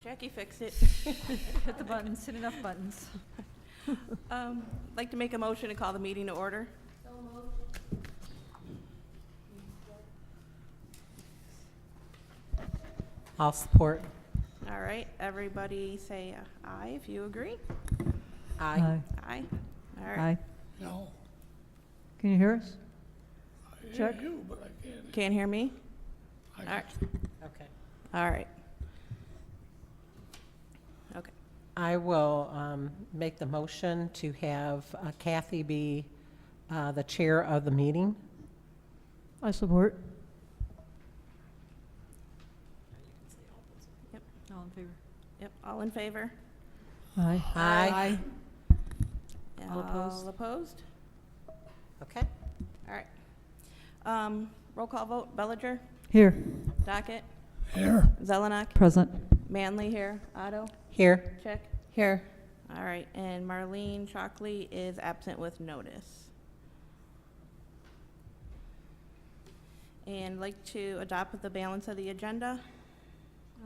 Jackie fixed it. Hit the buttons, hit enough buttons. I'd like to make a motion to call the meeting to order. So moved. I'll support. All right, everybody say aye if you agree. Aye. Aye. All right. Aye. No. Can you hear us? I hear Check. you, but I can't. Can't hear me? I All right. Okay. All right. Okay. I will make the motion to have Kathy be the chair of the meeting. I support. Yep. All in favor? Yep. All in favor? Aye. Aye. All opposed? All opposed? Okay. All right. Roll call vote. Bellinger? Here. Dockett? Here. Zelenak? Present. Manley here. Otto? Here. Chick? Here. All right. And Marlene Shockley is absent with notice. And I'd like to adopt the balance of the agenda.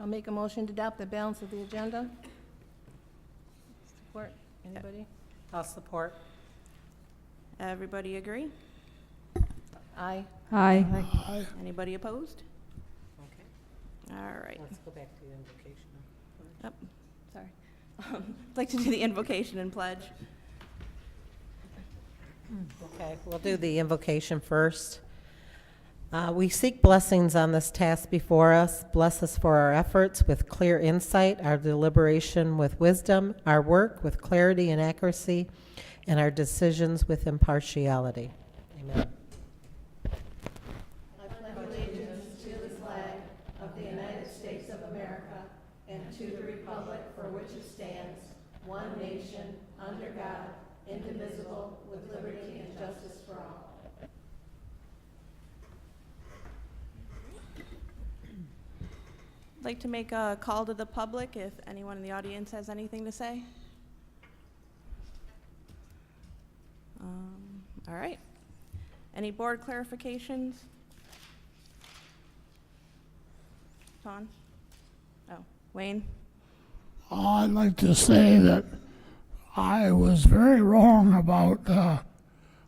I'll make a motion to adopt the balance of the agenda. Support. Anybody? I'll support. Everybody agree? Aye. Aye. Aye. Anybody opposed? Okay. All right. Let's go back to the invocation. Yep. Sorry. I'd like to do the invocation and pledge. Okay, we'll do the invocation first. We seek blessings on this task before us. Bless us for our efforts with clear insight, our deliberation with wisdom, our work with clarity and accuracy, and our decisions with impartiality. Amen. I'd like to make a call to the public if anyone in the audience has anything to say. All right. Any board clarifications? Ton? Oh, Wayne? I'd like to say that I was very wrong about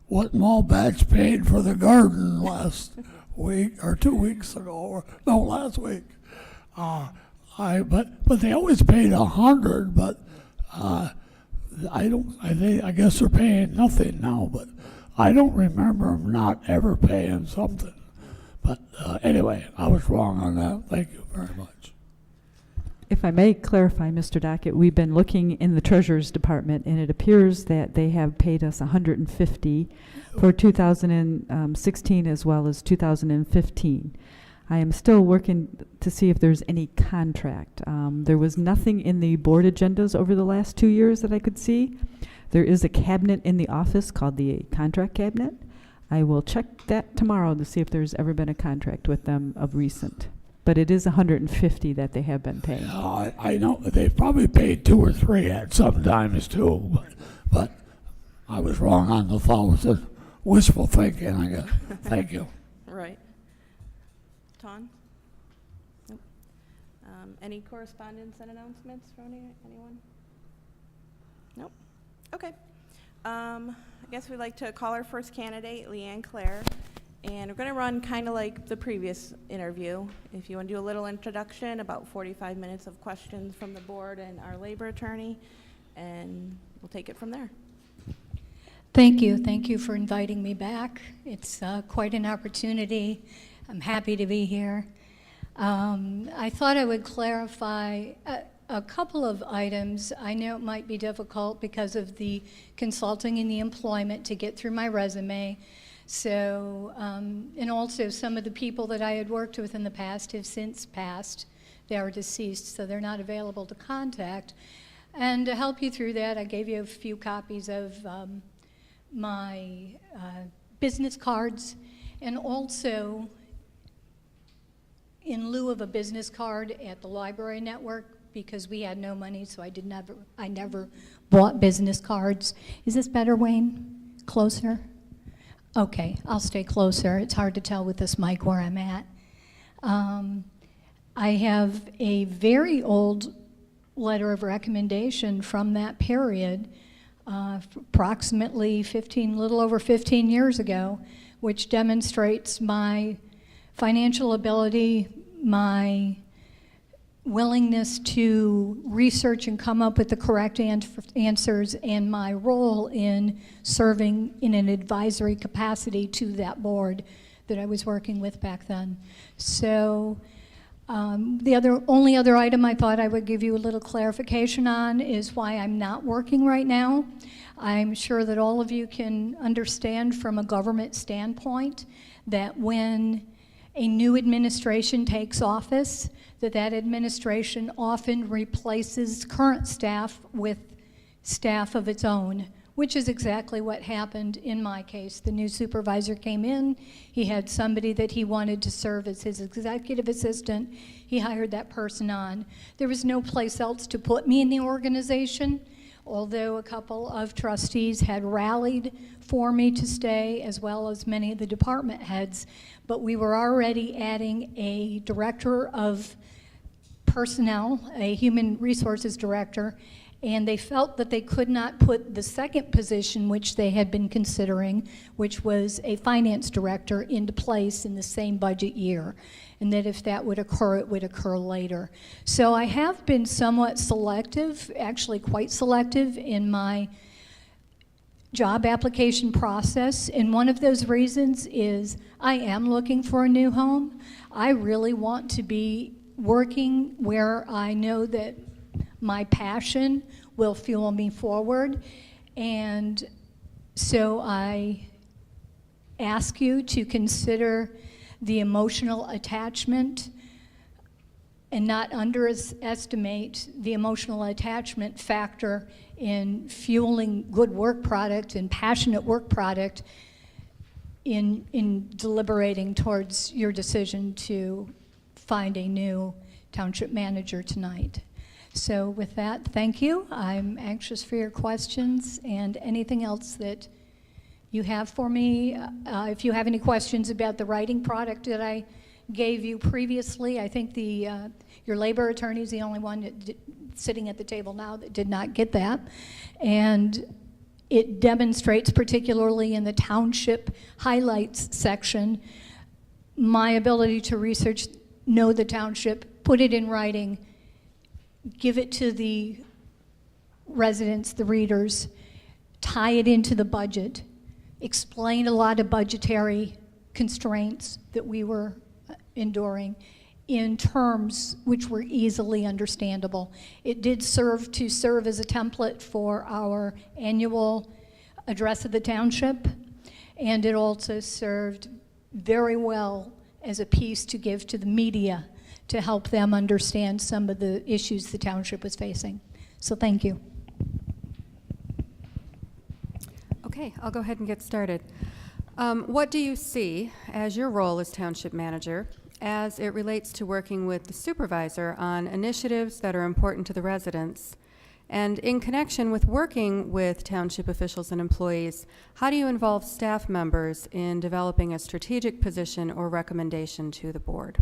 what Mulbach paid for the garden last week or 2 weeks ago, or no, last week. But they always paid 100, but I guess they're paying nothing now, but I don't remember them not ever paying something. But anyway, I was wrong on that. Thank you very much. If I may clarify, Mr. Dockett, we've been looking in the Treasurer's Department, and it appears that they have paid us $150 for 2016 as well as 2015. I am still working to see if there's any contract. There was nothing in the board agendas over the last 2 years that I could see. There is a cabinet in the office called the contract cabinet. I will check that tomorrow to see if there's ever been a contract with them of recent. But it is $150 that they have been paying. I know they've probably paid 2 or 3 at some times too, but I was wrong on the 1,000. Wishful thinking, I guess. Thank you. Right. Ton? Nope. Any correspondence and announcements from anyone? Nope. Okay. I guess we'd like to call our first candidate, Lianne Clair. And we're going to run kind of like the previous interview. If you want to do a little introduction, about 45 minutes of questions from the board and our labor attorney, and we'll take it from there. Thank you. Thank you for inviting me back. It's quite an opportunity. I'm happy to be here. I thought I would clarify a couple of items. I know it might be difficult because of the consulting and the employment to get through my resume. So, and also some of the people that I had worked with in the past have since passed. They are deceased, so they're not available to contact. And to help you through that, I gave you a few copies of my business cards, and also in lieu of a business card at the library network, because we had no money, so I never bought business cards. Is this better, Wayne? Closer? Okay, I'll stay closer. It's hard to tell with this mic where I'm at. I have a very old letter of recommendation from that period, approximately little over 15 years ago, which demonstrates my financial ability, my willingness to research and come up with the correct answers, and my role in serving in an advisory capacity to that board that I was working with back then. So the only other item I thought I would give you a little clarification on is why I'm not working right now. I'm sure that all of you can understand from a government standpoint that when a new administration takes office, that administration often replaces current staff with staff of its own, which is exactly what happened in my case. The new supervisor came in, he had somebody that he wanted to serve as his executive assistant, he hired that person on. There was no place else to put me in the organization, although a couple of trustees had rallied for me to stay, as well as many of the department heads, but we were already adding a director of personnel, a human resources director, and they felt that they could not put the second position, which they had been considering, which was a finance director, into place in the same budget year, and that if that would occur, it would occur later. So I have been somewhat selective, actually quite selective, in my job application process, and one of those reasons is I am looking for a new home. I really want to be working where I know that my passion will fuel me forward, and so I ask you to consider the emotional attachment and not underestimate the emotional attachment factor in fueling good work product and passionate work product in deliberating towards your decision to find a new township manager tonight. So with that, thank you. I'm anxious for your questions and anything else that you have for me. If you have any questions about the writing product that I gave you previously, I think your labor attorney is the only one that sitting at the table now that did not get that. And it demonstrates, particularly in the township highlights section, my ability to research, know the township, put it in writing, give it to the residents, the readers, tie it into the budget, explain a lot of budgetary constraints that we were enduring in terms which were easily understandable. It did serve as a template for our annual address of the township, and it also served very well as a piece to give to the media to help them understand some of the issues the township was facing. So thank you. Okay, I'll go ahead and get started. What do you see as your role as township manager as it relates to working with the supervisor on initiatives that are important to the residents? And in connection with working with township officials and employees, how do you involve staff members in developing a strategic position or recommendation to the board?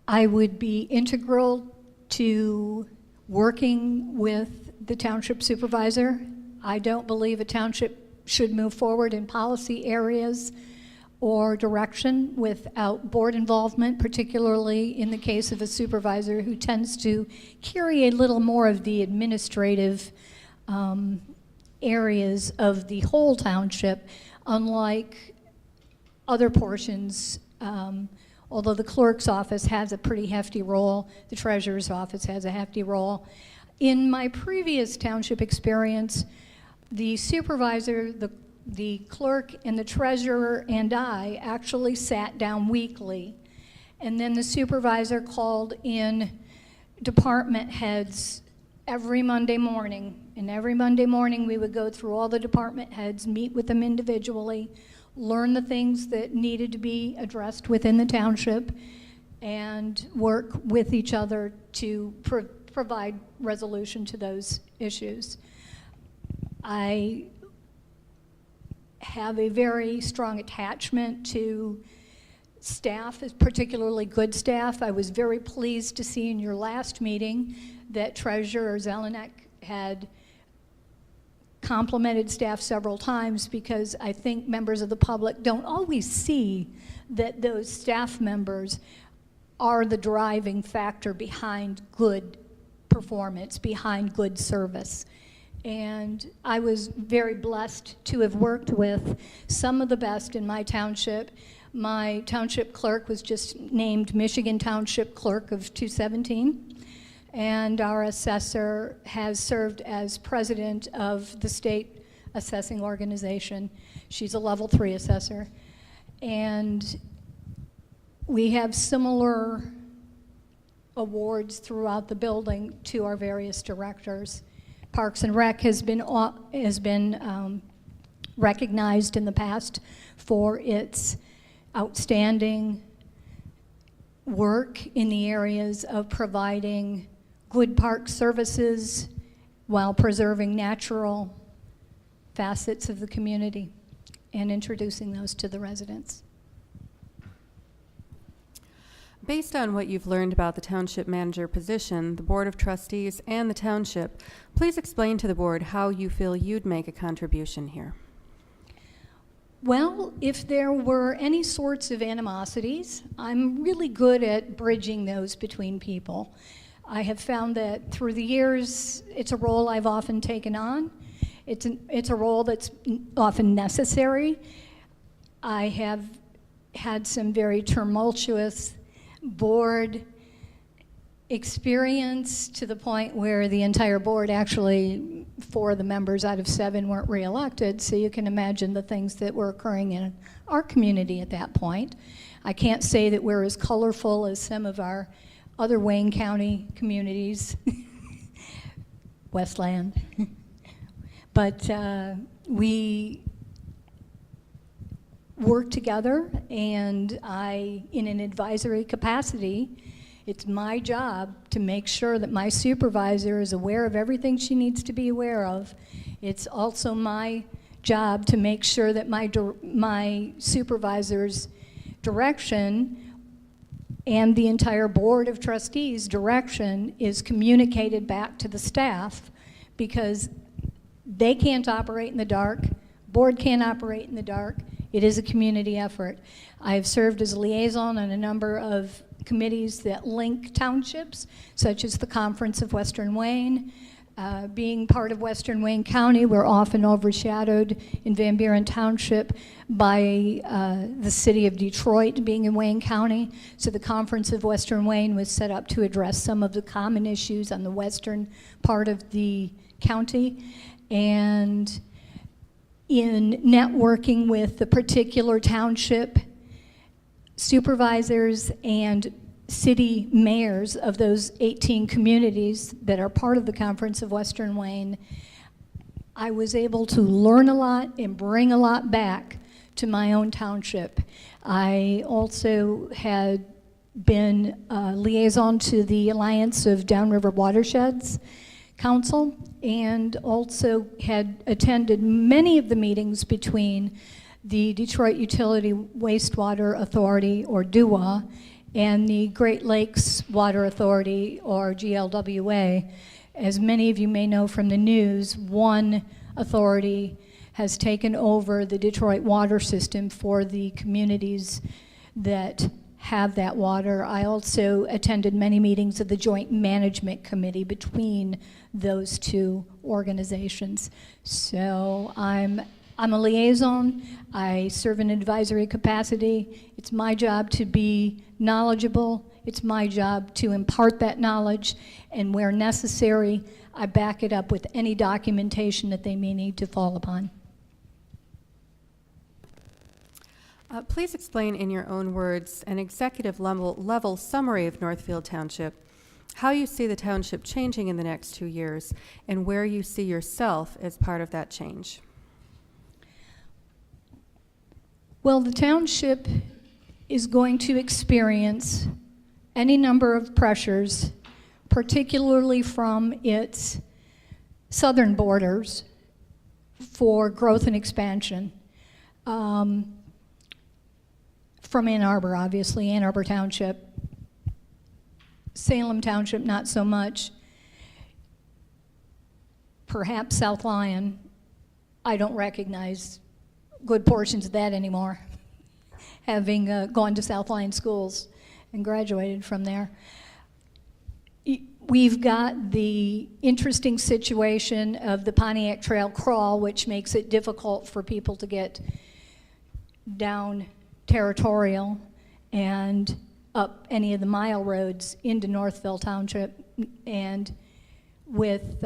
I would be integral to working with the township supervisor. I don't believe a township should move forward in policy areas or direction without board involvement, particularly in the case of a supervisor who tends to carry a little more of the administrative areas of the whole township, unlike other portions. Although the clerk's office has a pretty hefty role, the treasurer's office has a hefty role. In my previous township experience, the supervisor, the clerk, and the treasurer and I actually sat down weekly, and then the supervisor called in department heads every Monday morning, and every Monday morning we would go through all the department heads, meet with them individually, learn the things that needed to be addressed within the township, and work with each other to provide resolution to those issues. I have a very strong attachment to staff, is particularly good staff. I was very pleased to see in your last meeting that Treasurer Zelenak had complimented staff several times, because I think members of the public don't always see that those staff members are the driving factor behind good performance, behind good service. And I was very blessed to have worked with some of the best in my township. My township clerk was just named Michigan Township Clerk of 2017. And our assessor has served as president of the state assessing organization. She's a level 3 assessor. And we have similar awards throughout the building to our various directors. Parks and Rec has been recognized in the past for its outstanding work in the areas of providing good park services while preserving natural facets of the community and introducing those to the residents. Based on what you've learned about the Township Manager position, the Board of Trustees, and the Township, please explain to the Board how you feel you'd make a contribution here. Well, if there were any sorts of animosities, I'm really good at bridging those between people. I have found that through the years, it's a role I've often taken on. It's a role that's often necessary. I have had some very tumultuous board experience, to the point where the entire board, actually 4 of the members out of 7 weren't reelected, so you can imagine the things that were occurring in our community at that point. I can't say that we're as colorful as some of our other Wayne County communities, Westland, but we work together, and I, in an advisory capacity, it's my job to make sure that my supervisor is aware of everything she needs to be aware of. It's also my job to make sure that my supervisor's direction and the entire Board of Trustees' direction is communicated back to the staff, because they can't operate in the dark, board can't operate in the dark. It is a community effort. I have served as a liaison on a number of committees that link townships, such as the Conference of Western Wayne. Being part of Western Wayne County, we're often overshadowed in Van Buren Township by the city of Detroit being in Wayne County. So the Conference of Western Wayne was set up to address some of the common issues on the western part of the county. And in networking with the particular township supervisors and city mayors of those 18 communities that are part of the Conference of Western Wayne, I was able to learn a lot and bring a lot back to my own township. I also had been a liaison to the Alliance of Downriver Watersheds Council, and also had attended many of the meetings between the Detroit Utility Wastewater Authority, or DUWA, and the Great Lakes Water Authority, or GLWA. As many of you may know from the news, one authority has taken over the Detroit water system for the communities that have that water. I also attended many meetings of the Joint Management Committee between those 2 organizations. So I'm a liaison. I serve in an advisory capacity. It's my job to be knowledgeable. It's my job to impart that knowledge, and where necessary, I back it up with any documentation that they may need to fall upon. Please explain in your own words, an executive level summary of Northfield Township, how you see the township changing in the next 2 years, and where you see yourself as part of that change. Well, the township is going to experience any number of pressures, particularly from its southern borders, for growth and expansion. from Ann Arbor, obviously, Ann Arbor Township. Salem Township, not so much. Perhaps South Lyon. I don't recognize good portions of that anymore, having gone to South Lyon schools and graduated from there. We've got the interesting situation of the Pontiac Trail crawl, which makes it difficult for people to get down Territorial and up any of the mile roads into Northfield Township. And with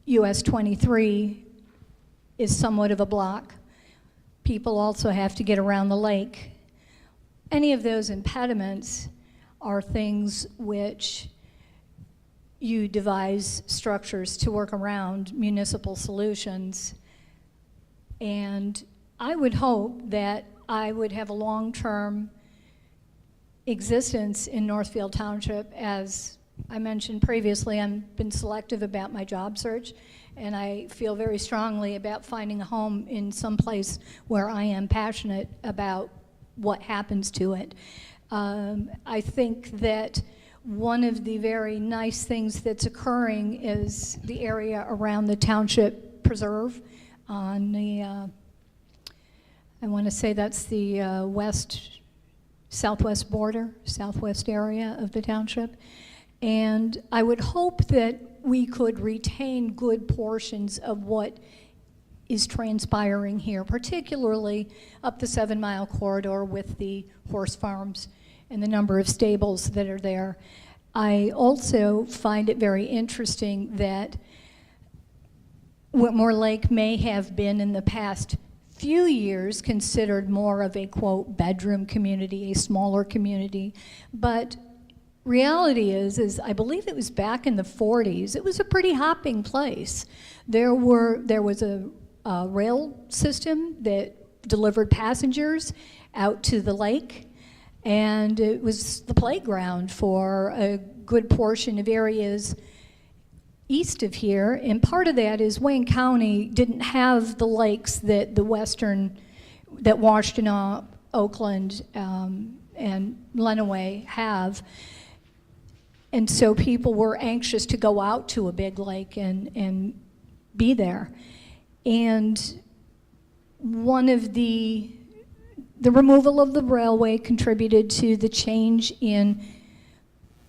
US 23 is somewhat of a block. People also have to get around the lake. Any of those impediments are things which you devise structures to work around municipal solutions. And I would hope that I would have a long-term existence in Northfield Township. As I mentioned previously, I've been selective about my job search, and I feel very strongly about finding a home in some place where I am passionate about what happens to it. I think that one of the very nice things that's occurring is the area around the Township Preserve on the, I want to say that's the southwest border, southwest area of the township. And I would hope that we could retain good portions of what is transpiring here, particularly up the 7 Mile corridor with the horse farms and the number of stables that are there. I also find it very interesting that Whitmore Lake may have been in the past few years considered more of a, quote, bedroom community, a smaller community, but reality is I believe it was back in the 40s, it was a pretty hopping place. There was a rail system that delivered passengers out to the lake, and it was the playground for a good portion of areas east of here. And part of that is Wayne County didn't have the lakes that that Washtenaw, Oakland, and Lenawee have. And so people were anxious to go out to a big lake and be there. And one of the removal of the railway contributed to the change in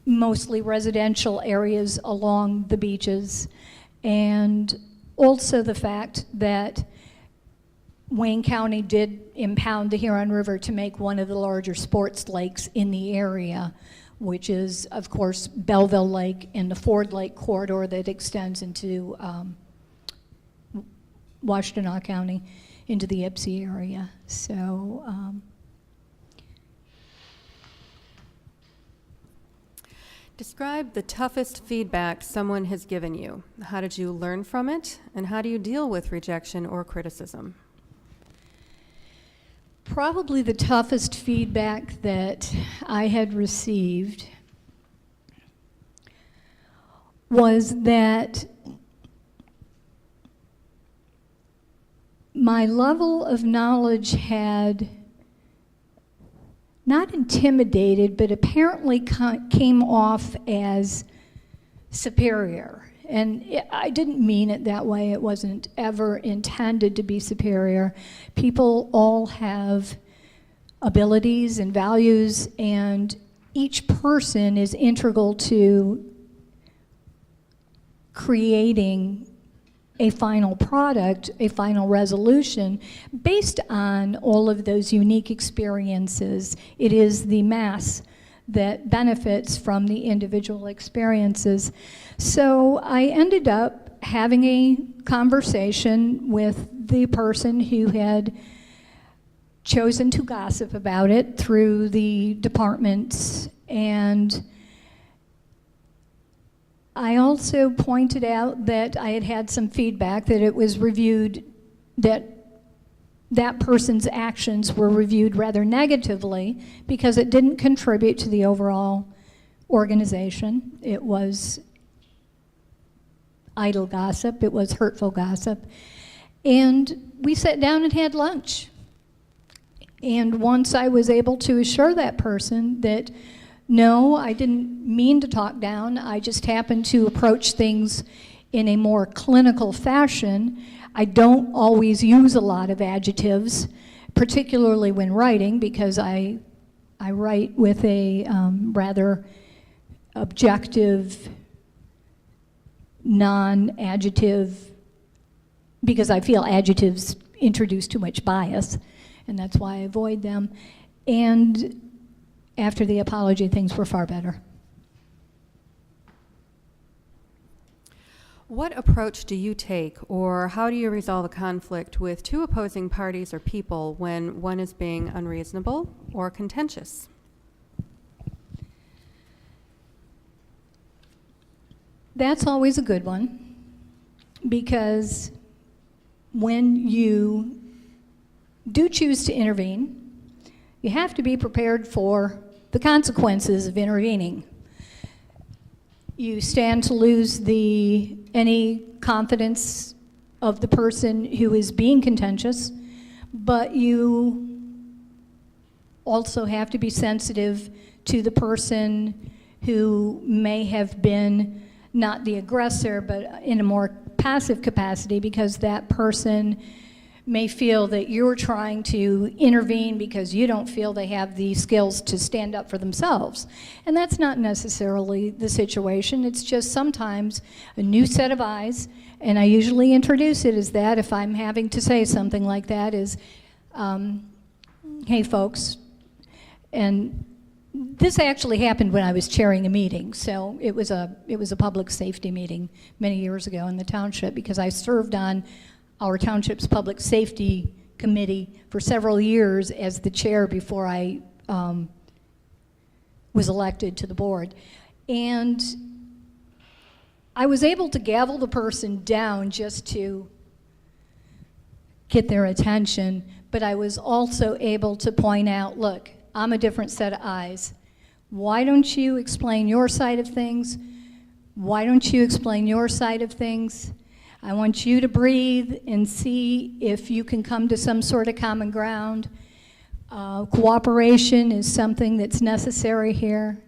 mostly residential areas along the beaches, and also the fact that Wayne County did impound the Huron River to make one of the larger sports lakes in the area, which is, of course, Belleville Lake and the Ford Lake corridor that extends into Washtenaw County, into the Ypsi area. So, describe the toughest feedback someone has given you. How did you learn from it, and how do you deal with rejection or criticism? Probably the toughest feedback that I had received was that my level of knowledge had not intimidated, but apparently came off as superior. And I didn't mean it that way. It wasn't ever intended to be superior. People all have abilities and values, and each person is integral to creating a final product, a final resolution, based on all of those unique experiences. It is the mass that benefits from the individual experiences. So I ended up having a conversation with the person who had chosen to gossip about it through the departments, and I also pointed out that I had had some feedback that it was reviewed, that person's actions were reviewed rather negatively because it didn't contribute to the overall organization. It was idle gossip, it was hurtful gossip. And we sat down and had lunch. And once I was able to assure that person that, no, I didn't mean to talk down, I just happened to approach things in a more clinical fashion. I don't always use a lot of adjectives, particularly when writing, because I write with a rather objective, non-adjective, because I feel adjectives introduce too much bias, and that's why I avoid them. And after the apology, things were far better. What approach do you take, or how do you resolve a conflict with two opposing parties or people when one is being unreasonable or contentious? That's always a good one, because when you do choose to intervene, you have to be prepared for the consequences of intervening. You stand to lose any confidence of the person who is being contentious, but you also have to be sensitive to the person who may have been not the aggressor, but in a more passive capacity, because that person may feel that you're trying to intervene because you don't feel they have the skills to stand up for themselves. And that's not necessarily the situation. It's just sometimes a new set of eyes, and I usually introduce it as that if I'm having to say something like that is, hey folks, and this actually happened when I was chairing a meeting, so it was a public safety meeting many years ago in the township, because I served on our township's public safety committee for several years as the chair before I was elected to the board. And I was able to gavel the person down just to get their attention, but I was also able to point out, look, I'm a different set of eyes. Why don't you explain your side of things? Why don't you explain your side of things? I want you to breathe and see if you can come to some sort of common ground. Cooperation is something that's necessary here,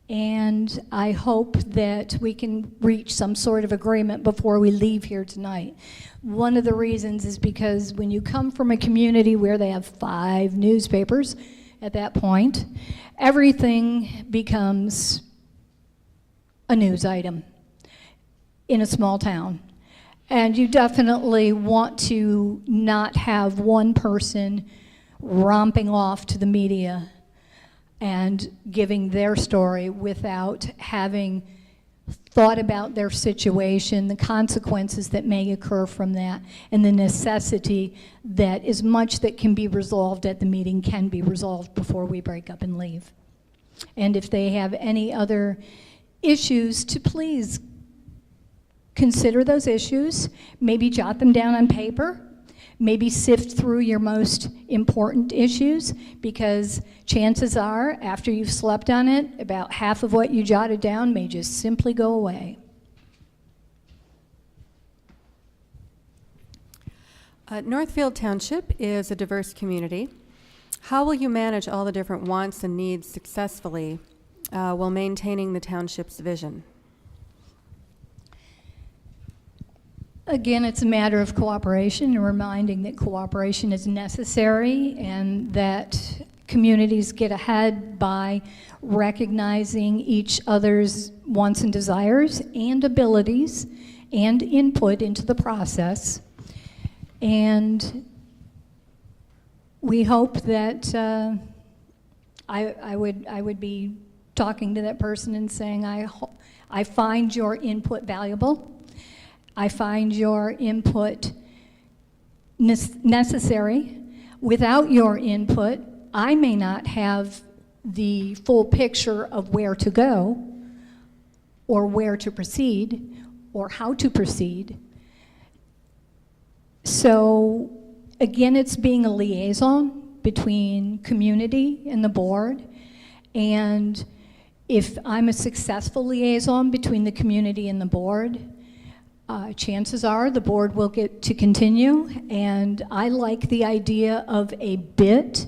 and I hope that we can reach some sort of agreement before we leave here tonight. One of the reasons is because when you come from a community where they have 5 newspapers at that point, everything becomes a news item in a small town. And you definitely want to not have one person romping off to the media and giving their story without having thought about their situation, the consequences that may occur from that, and the necessity that as much that can be resolved at the meeting can be resolved before we break up and leave. And if they have any other issues, to please consider those issues, maybe jot them down on paper, maybe sift through your most important issues, because chances are, after you've slept on it, about half of what you jotted down may just simply go away. Northfield Township is a diverse community. How will you manage all the different wants and needs successfully while maintaining the township's vision? Again, it's a matter of cooperation and reminding that cooperation is necessary and that communities get ahead by recognizing each other's wants and desires and abilities and input into the process. And we hope that I would be talking to that person and saying, I find your input valuable. I find your input necessary. Without your input, I may not have the full picture of where to go or where to proceed or how to proceed. So again, it's being a liaison between community and the board. And if I'm a successful liaison between the community and the board, chances are the board will get to continue, and I like the idea of a bit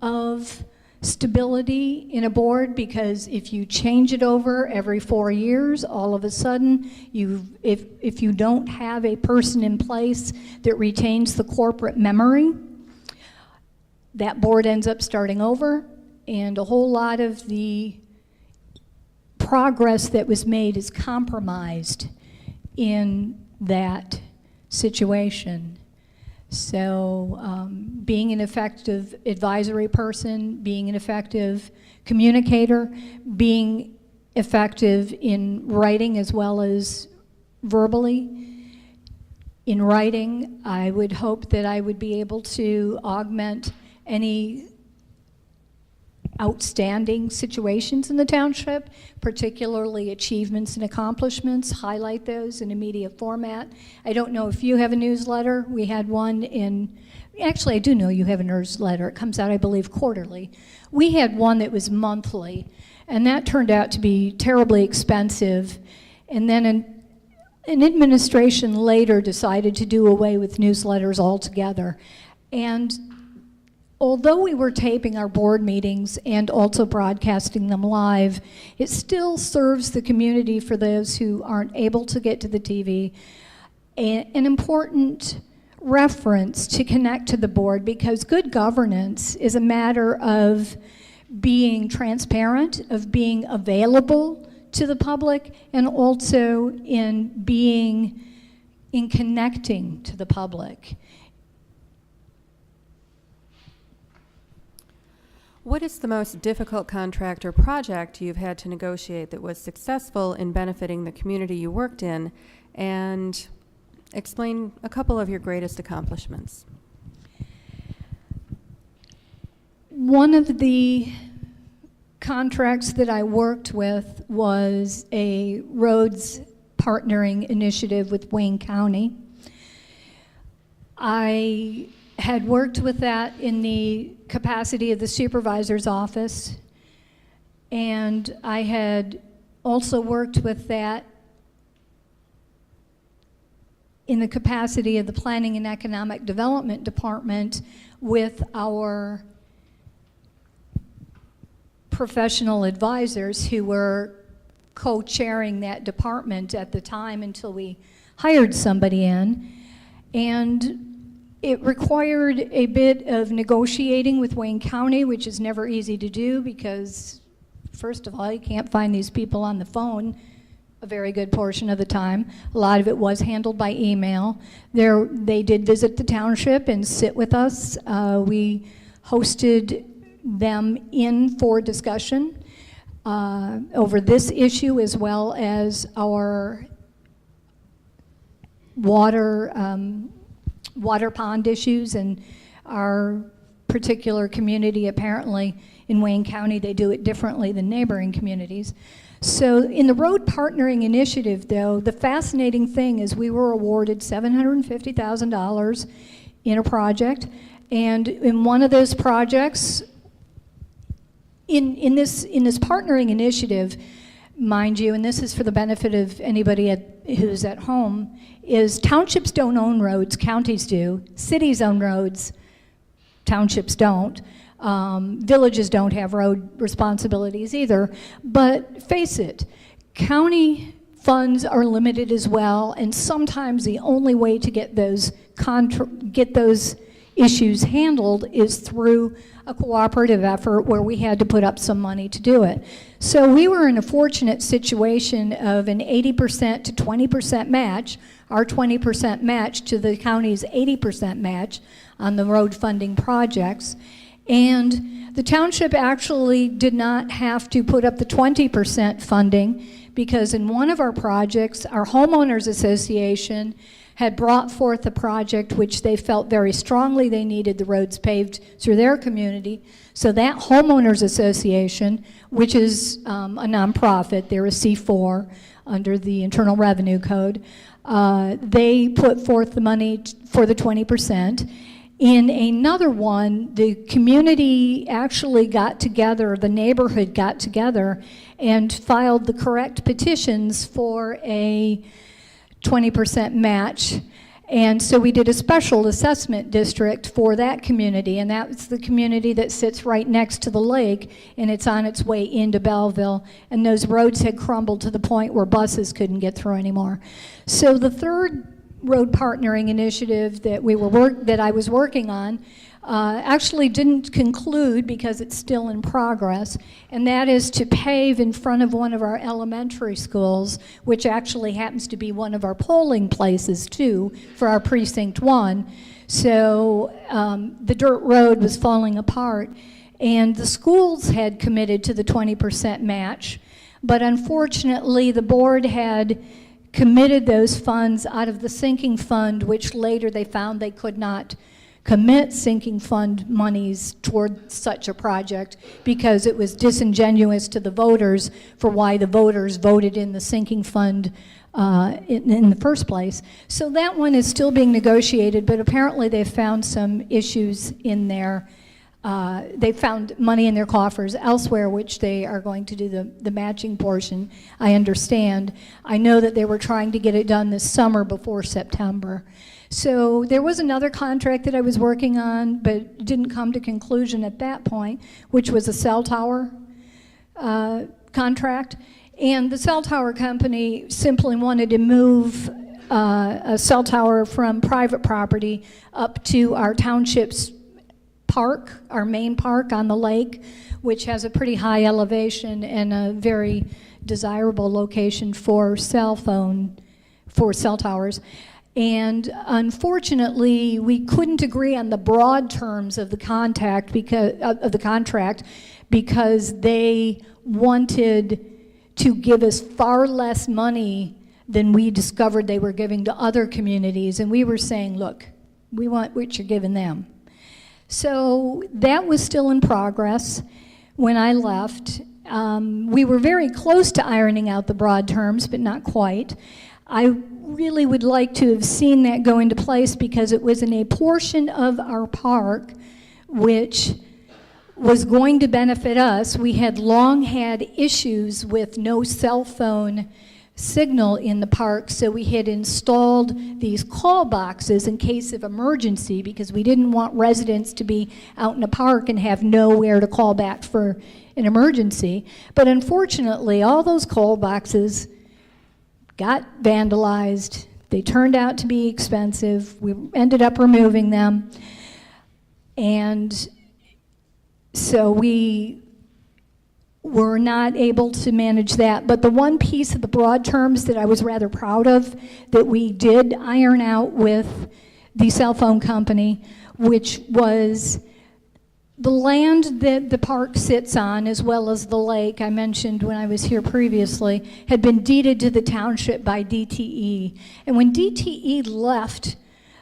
of stability in a board, because if you change it over every 4 years, all of a sudden, if you don't have a person in place that retains the corporate memory, that board ends up starting over, and a whole lot of the progress that was made is compromised in that situation. So being an effective advisory person, being an effective communicator, being effective in writing as well as verbally. In writing, I would hope that I would be able to augment any outstanding situations in the township, particularly achievements and accomplishments, highlight those in a media format. I don't know if you have a newsletter. We had one actually I do know you have a newsletter. It comes out, I believe, quarterly. We had one that was monthly, and that turned out to be terribly expensive. And then an administration later decided to do away with newsletters altogether. And although we were taping our board meetings and also broadcasting them live, it still serves the community, for those who aren't able to get to the TV, an important reference to connect to the board, because good governance is a matter of being transparent, of being available to the public, and also in connecting to the public. What is the most difficult contract or project you've had to negotiate that was successful in benefiting the community you worked in? And explain a couple of your greatest accomplishments. One of the contracts that I worked with was a roads partnering initiative with Wayne County. I had worked with that in the capacity of the supervisor's office, and I had also worked with that in the capacity of the Planning and Economic Development Department with our professional advisors who were co-chairing that department at the time until we hired somebody in. And it required a bit of negotiating with Wayne County, which is never easy to do because, first of all, you can't find these people on the phone a very good portion of the time. A lot of it was handled by email. They did visit the township and sit with us. We hosted them in for discussion over this issue, as well as our water pond issues and our particular community. Apparently in Wayne County they do it differently than neighboring communities. So in the road partnering initiative, though, the fascinating thing is we were awarded $750,000 in a project, and in one of those projects, in this partnering initiative, mind you, and this is for the benefit of anybody who's at home, is townships don't own roads, counties do. Cities own roads, townships don't. Villages don't have road responsibilities either. But face it, county funds are limited as well, and sometimes the only way to get those issues handled is through a cooperative effort where we had to put up some money to do it. So we were in a fortunate situation of an 80% to 20% match, our 20% match to the county's 80% match on the road funding projects. And the township actually did not have to put up the 20% funding, because in one of our projects, our homeowners association had brought forth a project which they felt very strongly they needed the roads paved through their community. So that homeowners association, which is a nonprofit, they're a C4 under the Internal Revenue Code, they put forth the money for the 20%. In another one, the community actually got together, the neighborhood got together and filed the correct petitions for a 20% match, And so we did a special assessment district for that community, and that's the community that sits right next to the lake, and it's on its way into Belleville, and those roads had crumbled to the point where buses couldn't get through anymore. So the third road partnering initiative that I was working on actually didn't conclude because it's still in progress, and that is to pave in front of one of our elementary schools, which actually happens to be one of our polling places too for our precinct 1. So the dirt road was falling apart, and the schools had committed to the 20% match, but unfortunately the board had committed those funds out of the sinking fund, which later they found they could not commit sinking fund monies toward such a project because it was disingenuous to the voters for why the voters voted in the sinking fund in the first place. So that one is still being negotiated, but apparently they've found some issues in there. They found money in their coffers elsewhere, which they are going to do the matching portion, I understand. I know that they were trying to get it done this summer before September. So there was another contract that I was working on, but didn't come to conclusion at that point, which was a cell tower contract. And the cell tower company simply wanted to move a cell tower from private property up to our township's park, our main park on the lake, which has a pretty high elevation and a very desirable location for cell towers. And unfortunately, we couldn't agree on the broad terms of the contract because they wanted to give us far less money than we discovered they were giving to other communities. And we were saying, look, we want what you're giving them. So that was still in progress when I left. We were very close to ironing out the broad terms, but not quite. I really would like to have seen that go into place because it was in a portion of our park which was going to benefit us. We had long had issues with no cell phone signal in the park, so we had installed these call boxes in case of emergency because we didn't want residents to be out in a park and have nowhere to call back for an emergency. But unfortunately, all those call boxes got vandalized. They turned out to be expensive. We ended up removing them. And so we were not able to manage that. But the one piece of the broad terms that I was rather proud of that we did iron out with the cell phone company, which was the land that the park sits on, as well as the lake I mentioned when I was here previously, had been deeded to the township by DTE. And when DTE left,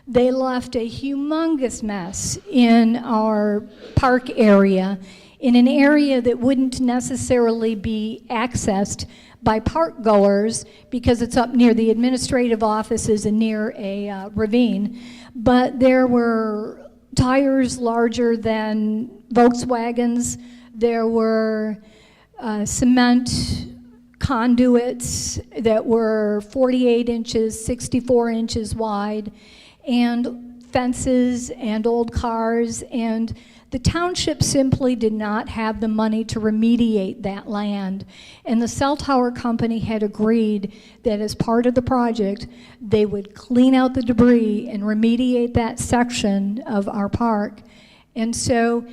they left a humongous mess in our park area, in an area that wouldn't necessarily be accessed by park goers because it's up near the administrative offices and near a ravine. But there were tires larger than Volkswagens. There were cement conduits that were 48 inches, 64 inches wide, and fences and old cars, and the township simply did not have the money to remediate that land. And the cell tower company had agreed that as part of the project, they would clean out the debris and remediate that section of our park. And so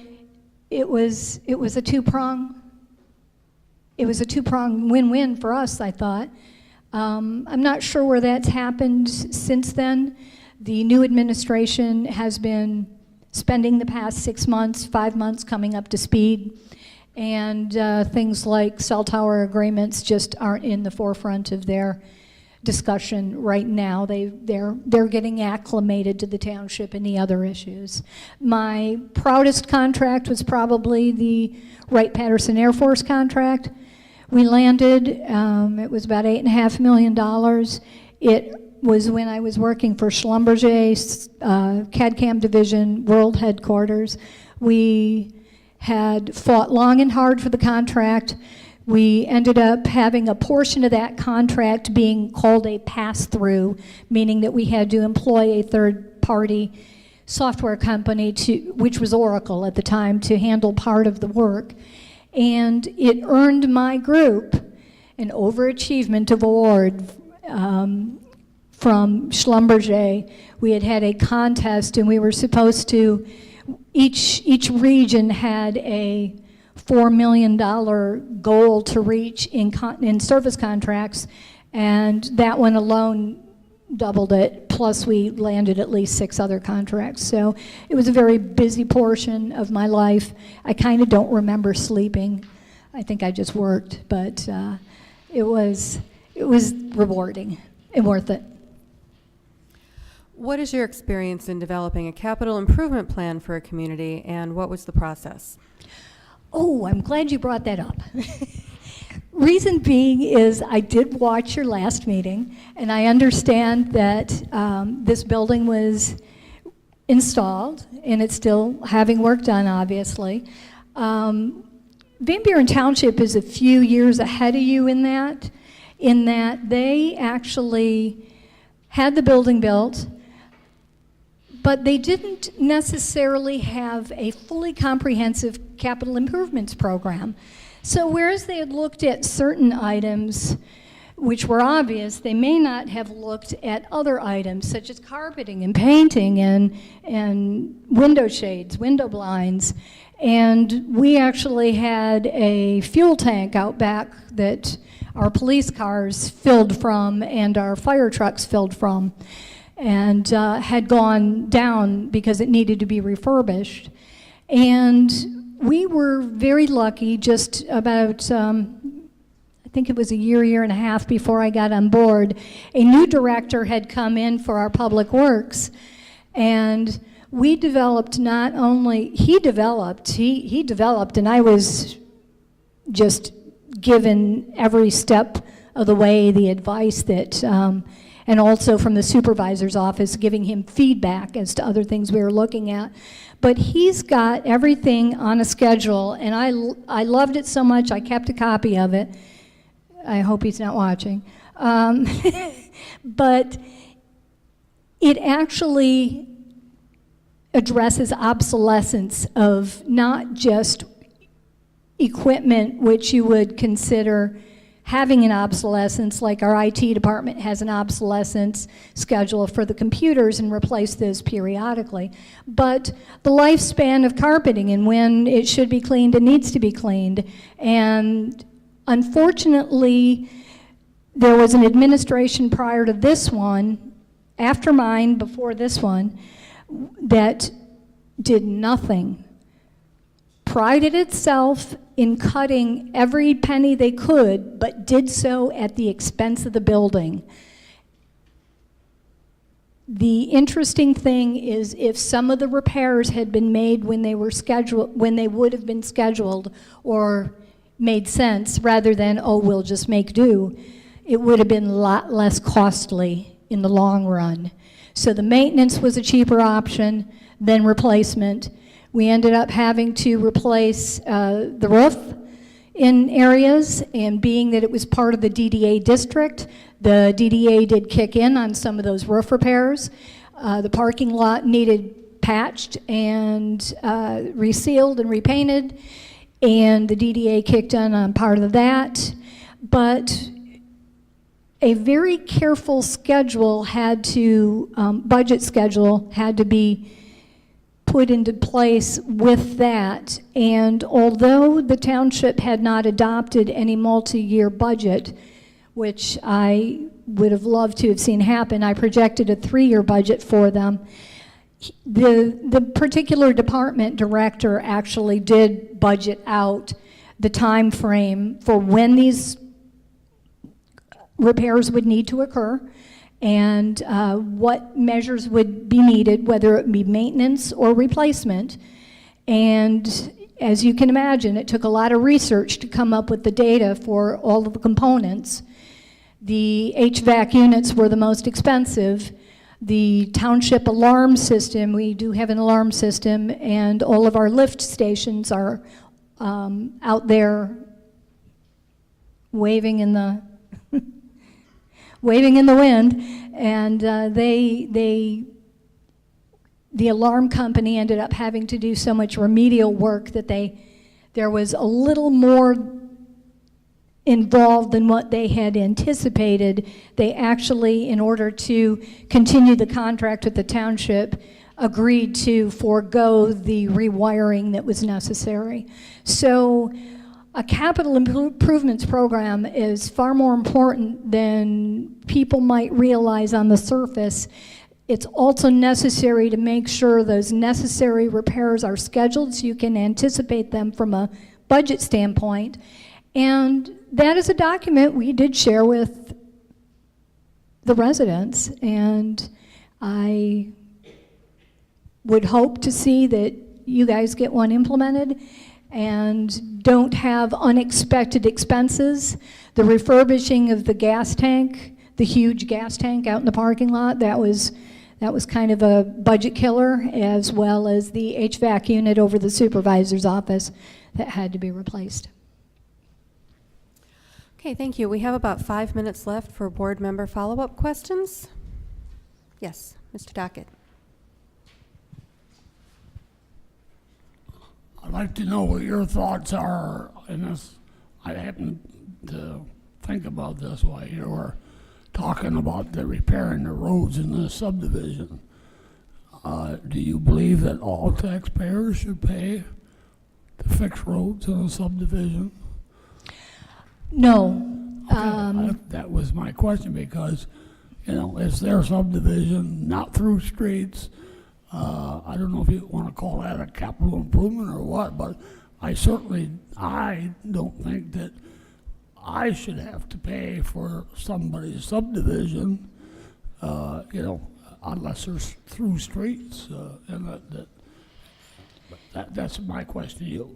it was a two-prong win-win for us, I thought. I'm not sure where that's happened since then. The new administration has been spending the past 6 months, 5 months coming up to speed, and things like cell tower agreements just aren't in the forefront of their discussion right now. They're getting acclimated to the township and the other issues. My proudest contract was probably the Wright-Patterson Air Force contract. We landed, it was about $8.5 million. It was when I was working for Schlumberger's CAD/CAM division, world headquarters. We had fought long and hard for the contract. We ended up having a portion of that contract being called a pass-through, meaning that we had to employ a third-party software company, which was Oracle at the time, to handle part of the work. And it earned my group an overachievement award from Schlumberger. We had a contest, and we were supposed to, each region had a $4 million goal to reach in service contracts, and that one alone doubled it, plus we landed at least 6 other contracts. So it was a very busy portion of my life. I kind of don't remember sleeping. I think I just worked, but it was rewarding and worth it. What is your experience in developing a capital improvement plan for a community, and what was the process? Oh, I'm glad you brought that up. Reason being is I did watch your last meeting, and I understand that this building was installed, and it's still having work done, obviously. Van Buren Township is a few years ahead of you in that they actually had the building built, but they didn't necessarily have a fully comprehensive capital improvements program. So whereas they had looked at certain items which were obvious, they may not have looked at other items such as carpeting and painting and window shades, window blinds. And we actually had a fuel tank out back that our police cars filled from and our fire trucks filled from, and had gone down because it needed to be refurbished. And we were very lucky. Just about, I think it was a year and a half before I got on board, a new director had come in for our public works, and we developed not only, he developed, and I was just given every step of the way the advice that, and also from the supervisor's office giving him feedback as to other things we were looking at. But he's got everything on a schedule, and I loved it so much I kept a copy of it. I hope he's not watching. But it actually addresses obsolescence of not just equipment which you would consider having an obsolescence, like our IT department has an obsolescence schedule for the computers and replace those periodically, but the lifespan of carpeting and when it should be cleaned and needs to be cleaned. And unfortunately, there was an administration prior to this one, after mine, before this one, that did nothing, prided itself in cutting every penny they could, but did so at the expense of the building. The interesting thing is if some of the repairs had been made when they were scheduled, when they would have been scheduled or made sense, rather than, oh, we'll just make do, it would have been a lot less costly in the long run. So the maintenance was a cheaper option than replacement. We ended up having to replace the roof in areas, and being that it was part of the DDA district, the DDA did kick in on some of those roof repairs. The parking lot needed patched and resealed and repainted, and the DDA kicked in on part of that. But a very careful schedule had to, budget schedule had to be put into place with that. And although the township had not adopted any multi-year budget, which I would have loved to have seen happen, I projected a 3-year budget for them. The particular department director actually did budget out the time frame for when these repairs would need to occur, and what measures would be needed, whether it be maintenance or replacement. And as you can imagine, it took a lot of research to come up with the data for all of the components. The HVAC units were the most expensive. The township alarm system, we do have an alarm system, and all of our lift stations are out there waving in the waving in the wind, and the alarm company ended up having to do so much remedial work that there was a little more involved than what they had anticipated. They actually, in order to continue the contract with the township, agreed to forego the rewiring that was necessary. So a capital improvements program is far more important than people might realize on the surface. It's also necessary to make sure those necessary repairs are scheduled so you can anticipate them from a budget standpoint. And that is a document we did share with the residents, and I would hope to see that you guys get one implemented and don't have unexpected expenses. The refurbishing of the gas tank, the huge gas tank out in the parking lot, that was kind of a budget killer, as well as the HVAC unit over the supervisor's office that had to be replaced. Okay, thank you. We have about 5 minutes left for board member follow-up questions. Yes, Mr. Dockett. I'd like to know what your thoughts are in this. I happened to think about this while you were talking about the repairing the roads in this subdivision. Do you believe that all taxpayers should pay to fix roads in a subdivision? No. Okay, that was my question, because, you know, it's their subdivision, not through streets. I don't know if you want to call that a capital improvement or what, but I don't think that I should have to pay for somebody's subdivision, you know, unless there's through streets, and that's my question.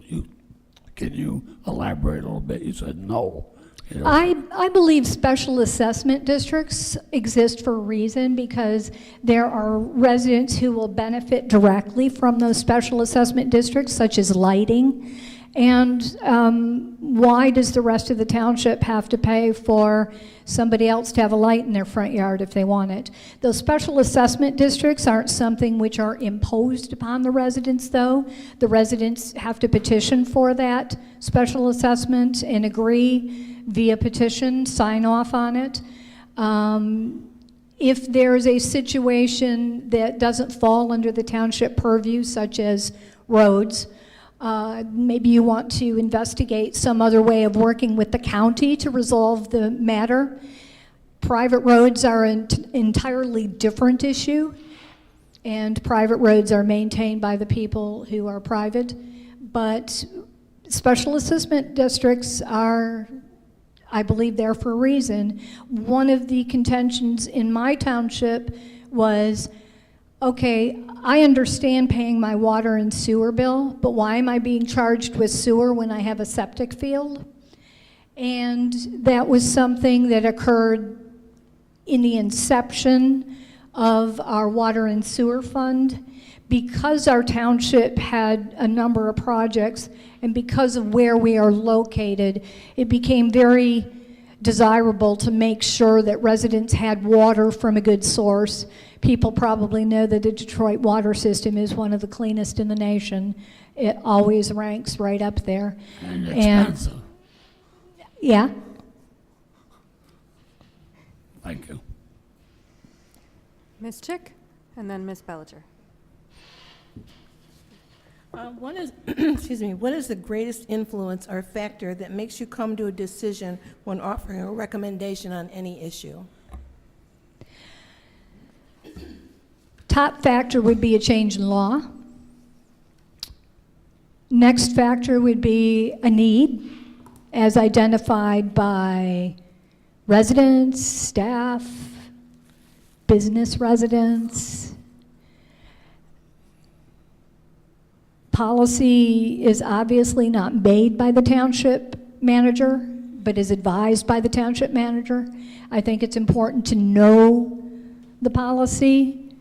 Can you elaborate a little bit? You said no. You know. I believe special assessment districts exist for a reason, because there are residents who will benefit directly from those special assessment districts, such as lighting. And why does the rest of the township have to pay for somebody else to have a light in their front yard if they want it? Those special assessment districts aren't something which are imposed upon the residents, though. The residents have to petition for that special assessment and agree via petition, sign off on it. If there's a situation that doesn't fall under the township purview, such as roads, maybe you want to investigate some other way of working with the county to resolve the matter. Private roads are an entirely different issue, and private roads are maintained by the people who are private. But special assessment districts are, I believe, there for a reason. One of the contentions in my township was, okay, I understand paying my water and sewer bill, but why am I being charged with sewer when I have a septic field? And that was something that occurred in the inception of our water and sewer fund. Because our township had a number of projects, and because of where we are located, it became very desirable to make sure that residents had water from a good source. People probably know that the Detroit water system is one of the cleanest in the nation. It always ranks right up there. And expensive. Yeah. Thank you. Ms. Chick, and then Ms. Bellinger. What is, excuse me, what is the greatest influence or factor that makes you come to a decision when offering a recommendation on any issue? Top factor would be a change in law. Next factor would be a need as identified by residents, staff, business residents. Policy is obviously not made by the township manager, but is advised by the township manager. I think it's important to know the policy,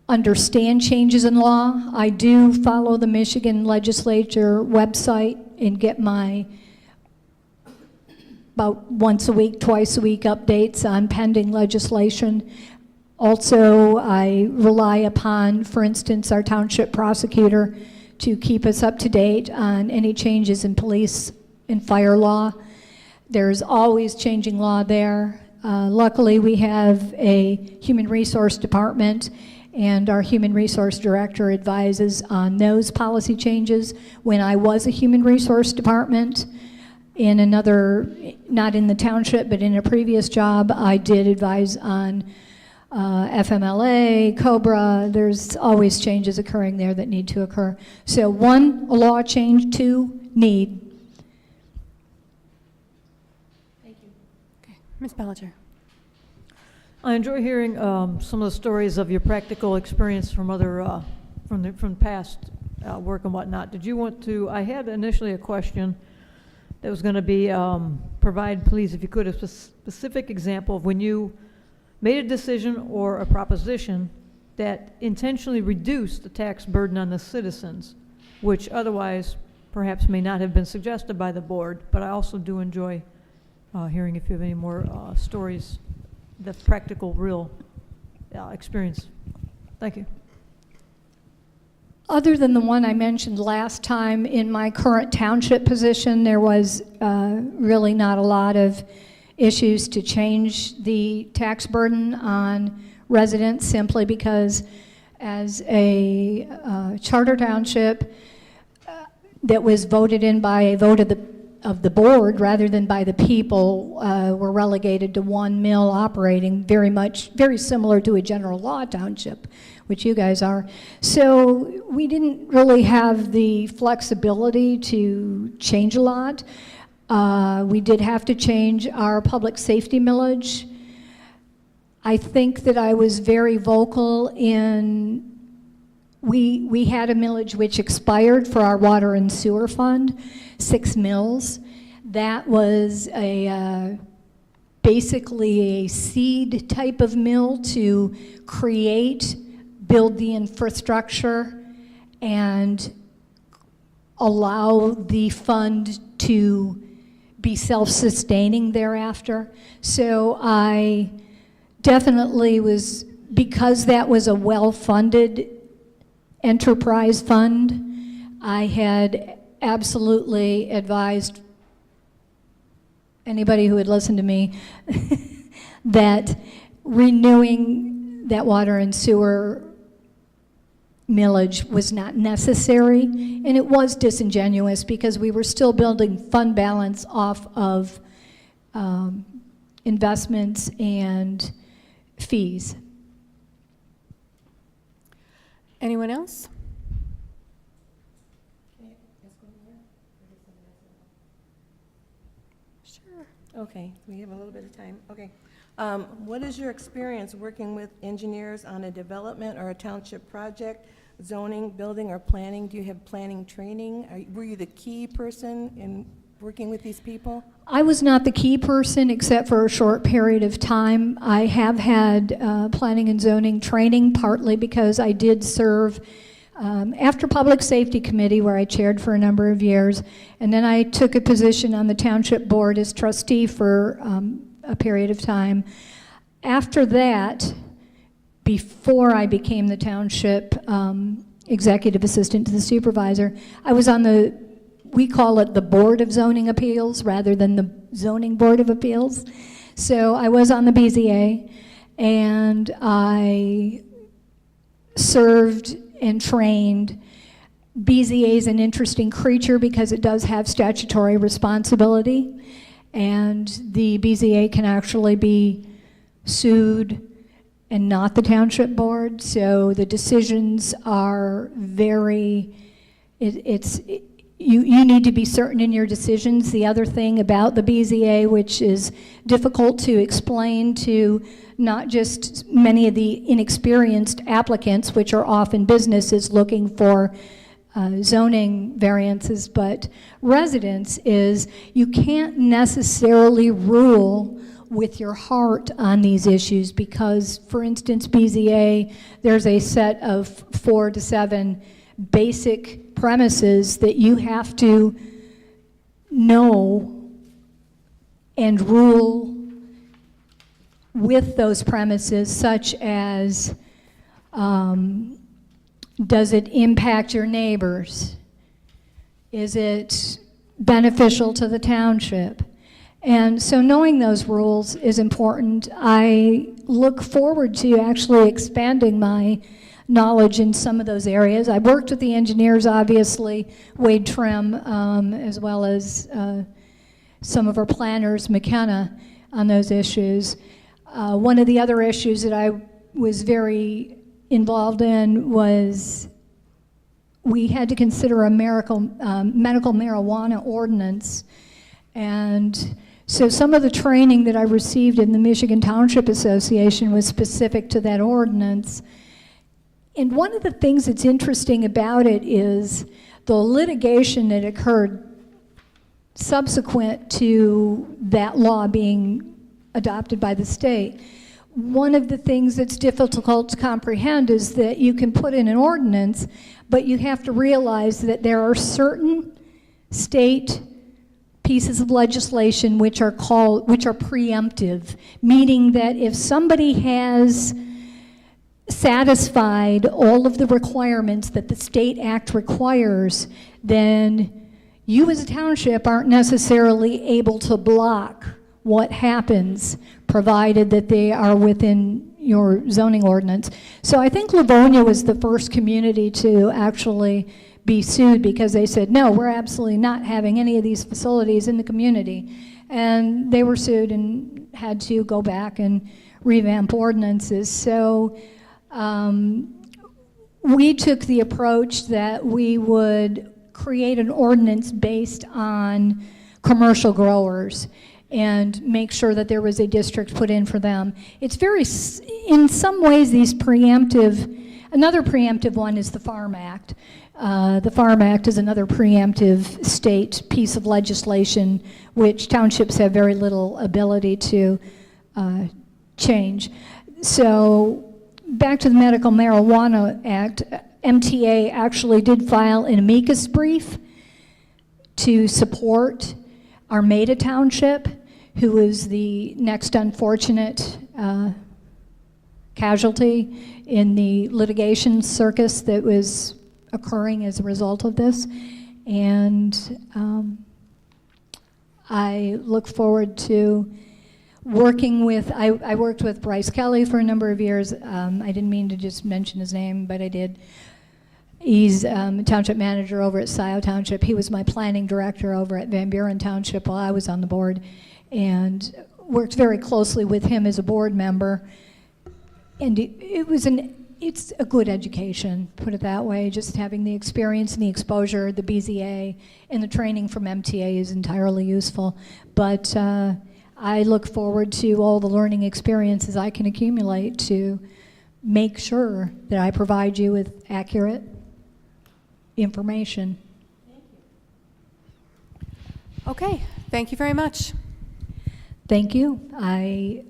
understand changes in law. I do follow the Michigan legislature website and get my about once a week, twice a week updates on pending legislation. Also, I rely upon, for instance, our township prosecutor to keep us up to date on any changes in police and fire law. There's always changing law there. Luckily, we have a human resource department, and our human resource director advises on those policy changes. When I was a human resource department in another, not in the township, but in a previous job, I did advise on FMLA, COBRA. There's always changes occurring there that need to occur. So one, a law change, two, need. Ms. Bellinger. I enjoy hearing some of the stories of your practical experience from other, from past work and whatnot. Did you want to, I had initially a question that was going to be, provide, please, if you could, a specific example of when you made a decision or a proposition that intentionally reduced the tax burden on the citizens, which otherwise perhaps may not have been suggested by the board, but I also do enjoy hearing if you have any more stories, the practical, real experience. Thank you. Other than the one I mentioned last time, in my current township position, there was really not a lot of issues to change the tax burden on residents, simply because as a charter township that was voted in by a vote of the board rather than by the people, were relegated to one mill operating, very similar to a general law township, which you guys are. So we didn't really have the flexibility to change a lot. We did have to change our public safety millage. I think that I was very vocal in, we had a millage which expired for our water and sewer fund, 6 mills. That was basically a seed type of mill to build the infrastructure and allow the fund to be self-sustaining thereafter. So I definitely was, because that was a well-funded enterprise fund, I had absolutely advised anybody who would listen to me that renewing that water and sewer millage was not necessary, and it was disingenuous because we were still building fund balance off of investments and fees. Anyone else? Sure. Okay, we have a little bit of time. Okay. What is your experience working with engineers on a development or a township project, zoning, building, or planning? Do you have planning training? Were you the key person in working with these people? I was not the key person except for a short period of time. I have had planning and zoning training, partly because I did serve after Public Safety Committee, where I chaired for a number of years, and then I took a position on the Township Board as trustee for a period of time. After that, before I became the Township Executive Assistant to the Supervisor, I was on the, we call it the Board of Zoning Appeals rather than the Zoning Board of Appeals. So I was on the BZA, and I served and trained. BZA is an interesting creature because it does have statutory responsibility, and the BZA can actually be sued and not the Township Board, so the decisions are very, you need to be certain in your decisions. The other thing about the BZA, which is difficult to explain to not just many of the inexperienced applicants, which are often businesses looking for zoning variances, but residents, is you can't necessarily rule with your heart on these issues because, for instance, BZA, there's a set of 4 to 7 basic premises that you have to know and rule with those premises, such as does it impact your neighbors? Is it beneficial to the township? And so knowing those rules is important. I look forward to actually expanding my knowledge in some of those areas. I worked with the engineers, obviously, Wade Trim, as well as some of our planners, McKenna, on those issues. One of the other issues that I was very involved in was we had to consider a medical marijuana ordinance. And so some of the training that I received in the Michigan Township Association was specific to that ordinance. And one of the things that's interesting about it is the litigation that occurred subsequent to that law being adopted by the state. One of the things that's difficult to comprehend is that you can put in an ordinance, but you have to realize that there are certain state pieces of legislation which are preemptive, meaning that if somebody has satisfied all of the requirements that the state act requires, then you as a township aren't necessarily able to block what happens, provided that they are within your zoning ordinance. So I think Livonia was the first community to actually be sued because they said, no, we're absolutely not having any of these facilities in the community. And they were sued and had to go back and revamp ordinances. So we took the approach that we would create an ordinance based on commercial growers and make sure that there was a district put in for them. It's very, in some ways, these another preemptive one is the Farm Act. The Farm Act is another preemptive state piece of legislation which townships have very little ability to change. So back to the Medical Marijuana Act, MTA actually did file an amicus brief to support Armada Township, who is the next unfortunate casualty in the litigation circus that was occurring as a result of this. And I look forward to working with, I worked with Bryce Kelly for a number of years. I didn't mean to just mention his name, but I did. He's Township Manager over at Scioto Township. He was my planning director over at Van Buren Township while I was on the board, and worked very closely with him as a board member. And it's a good education, put it that way. Just having the experience and the exposure, the BZA, and the training from MTA is entirely useful. But I look forward to all the learning experiences I can accumulate to make sure that I provide you with accurate information. Okay, thank you very much. Thank you. I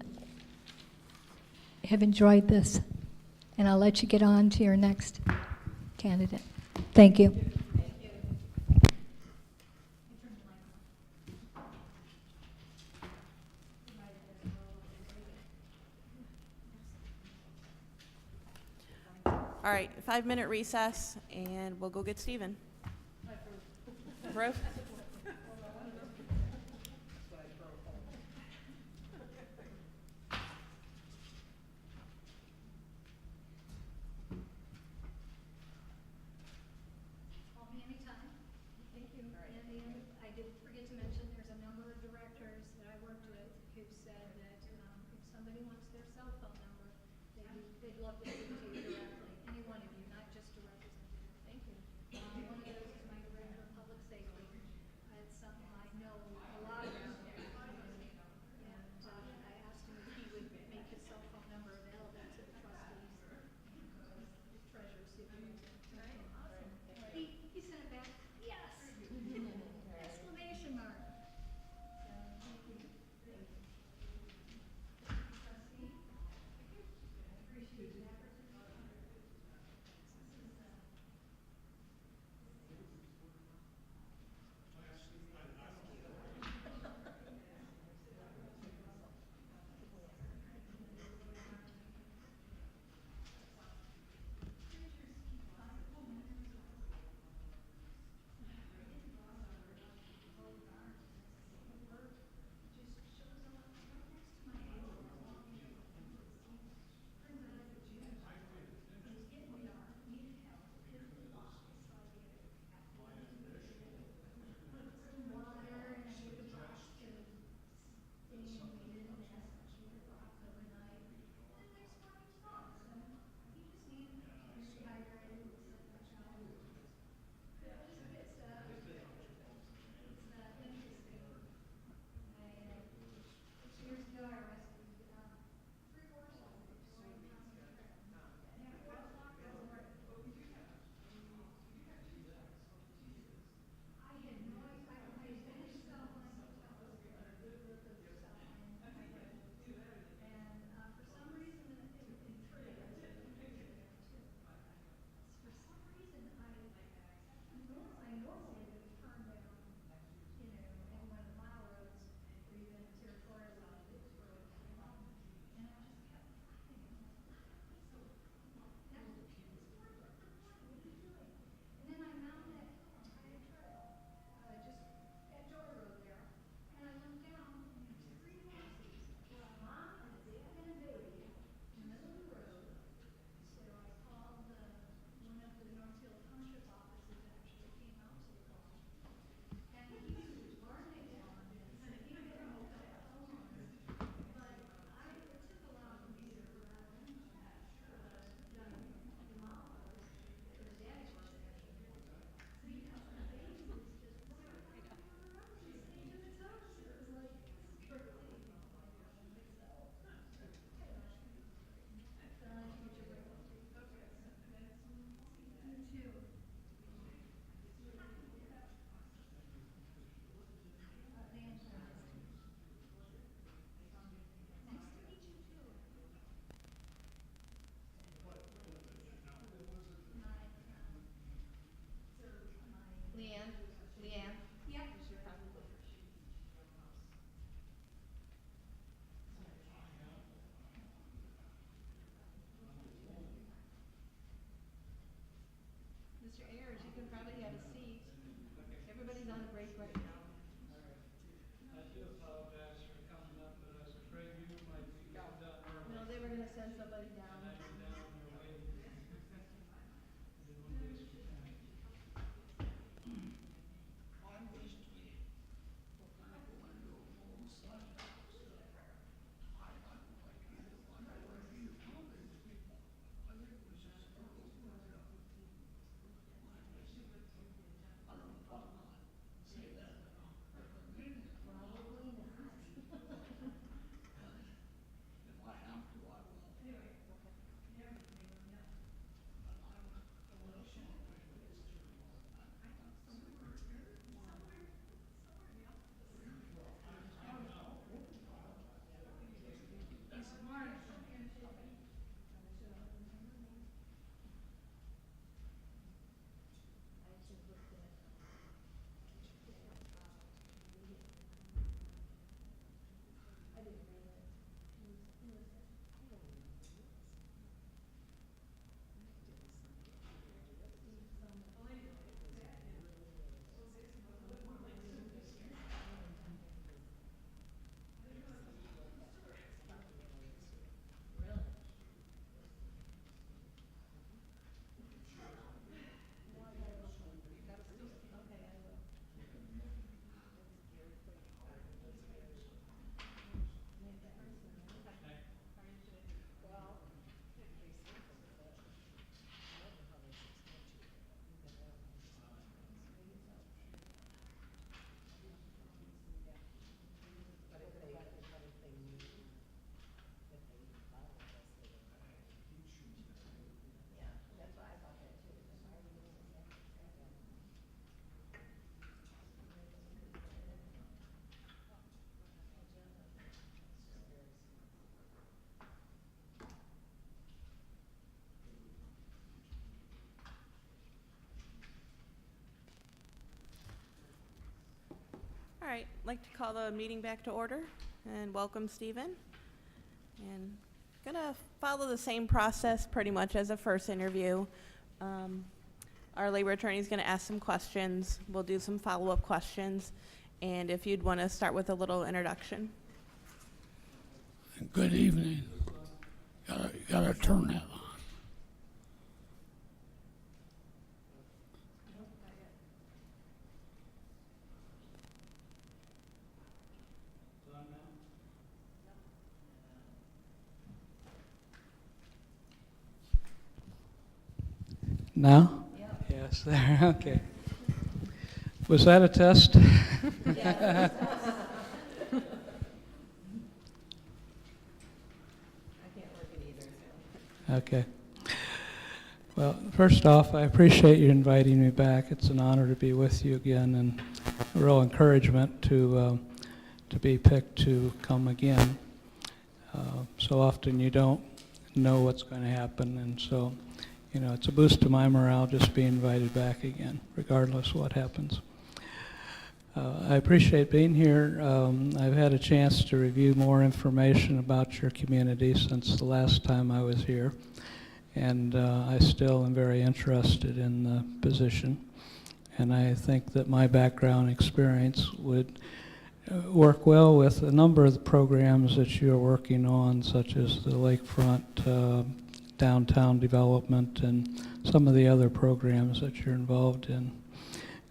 have enjoyed this, and I'll let you get on to your next candidate. Thank you. All right, 5-minute recess, and we'll go get Steven. Approve? Call me anytime. Thank you. And I did forget to mention there's a number of directors that I worked with who said that if somebody wants their cell phone number, they'd love to speak to you directly. Any one of you, not just a representative. Thank you. One of those is my director of public safety. It's something I know a lot about. And I asked him if he would make his cell phone number available to the trustees, treasurers, if you want to. Awesome. He sent it back. Yes. Exclamation mark. So, thank you. Trustee? Appreciate that. All right, I'd like to call the meeting back to order and welcome Stephen. And gonna follow the same process pretty much as a first interview. Our labor attorney is gonna ask some questions. We'll do some follow-up questions. And if you'd wanna start with a little introduction. Good evening. Gotta turn that on. Now? Yes, there, okay. Was that a test? Okay. Well, first off, I appreciate you inviting me back. It's an honor to be with you again, and a real encouragement to be picked to come again. So often you don't know what's going to happen, and so it's a boost to my morale just being invited back again, regardless of what happens. I appreciate being here. I've had a chance to review more information about your community since the last time I was here, and I still am very interested in the position. And I think that my background experience would work well with a number of the programs that you're working on, such as the lakefront downtown development and some of the other programs that you're involved in.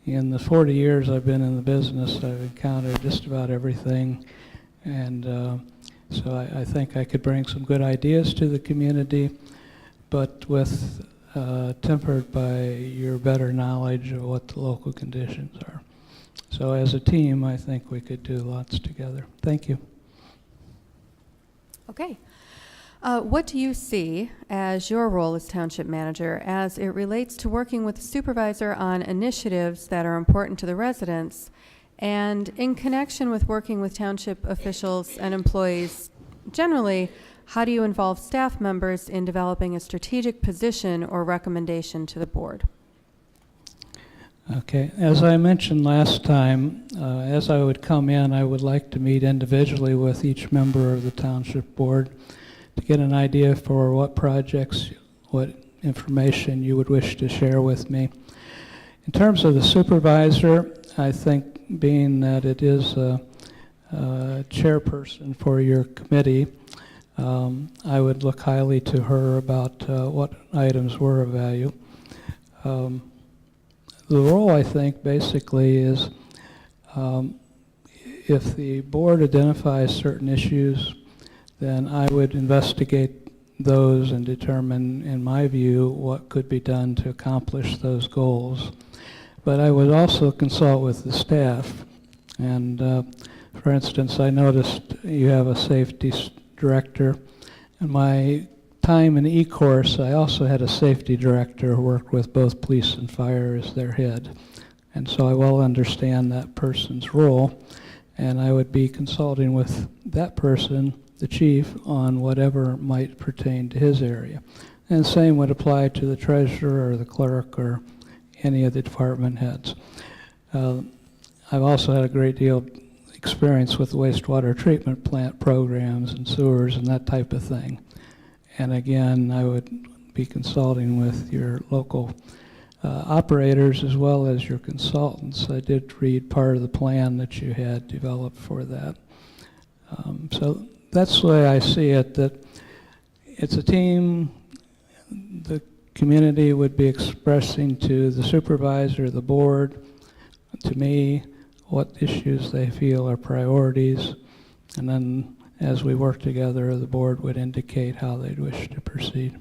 In the 40 years I've been in the business, I've encountered just about everything, and so I think I could bring some good ideas to the community, but with tempered by your better knowledge of what the local conditions are. So as a team, I think we could do lots together. Thank you. Okay. What do you see as your role as Township Manager as it relates to working with the supervisor on initiatives that are important to the residents, and in connection with working with Township officials and employees generally, how do you involve staff members in developing a strategic position or recommendation to the board? Okay, as I mentioned last time, as I would come in, I would like to meet individually with each member of the Township Board to get an idea for what projects, what information you would wish to share with me. In terms of the supervisor, I think being that it is a chairperson for your committee, I would look highly to her about what items were of value. The role, I think, basically is if the board identifies certain issues, then I would investigate those and determine, in my view, what could be done to accomplish those goals. But I would also consult with the staff. And for instance, I noticed you have a safety director. In my time in E-course, I also had a safety director who worked with both police and fire as their head. And so I well understand that person's role, and I would be consulting with that person, the chief, on whatever might pertain to his area. And the same would apply to the treasurer or the clerk or any of the department heads. I've also had a great deal of experience with wastewater treatment plant programs and sewers and that type of thing. And again, I would be consulting with your local operators as well as your consultants. I did read part of the plan that you had developed for that. So that's the way I see it, that it's a team. The community would be expressing to the supervisor, the board, to me, what issues they feel are priorities, and then as we work together, the board would indicate how they'd wish to proceed.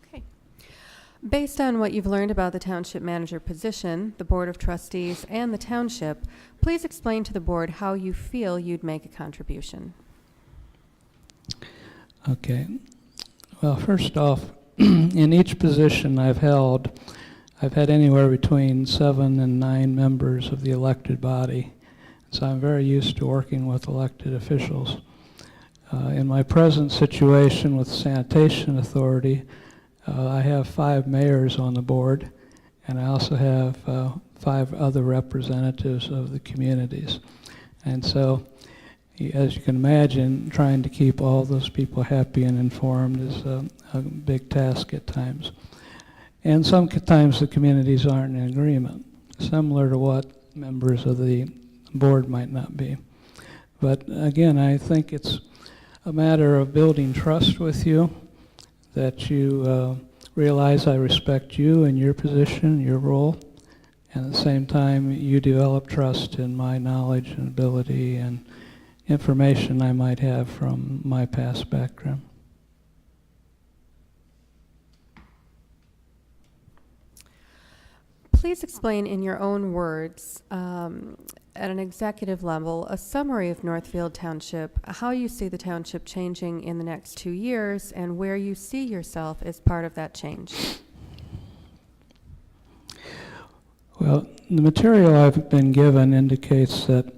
Okay. Based on what you've learned about the township manager position, the board of trustees, and the township, please explain to the board how you feel you'd make a contribution. Okay. Well, first off, in each position I've held, I've had anywhere between 7 and 9 members of the elected body. So I'm very used to working with elected officials. In my present situation with Sanitation Authority, I have 5 mayors on the board, and I also have 5 other representatives of the communities. And so, as you can imagine, trying to keep all those people happy and informed is a big task at times. And sometimes the communities aren't in agreement, similar to what members of the board might not be. But again, I think it's a matter of building trust with you, that you realize I respect you and your position, your role, and at the same time you develop trust in my knowledge and ability and information I might have from my past background. Please explain in your own words, at an executive level, a summary of Northfield Township, how you see the township changing in the next 2 years, and where you see yourself as part of that change. Well, the material I've been given indicates that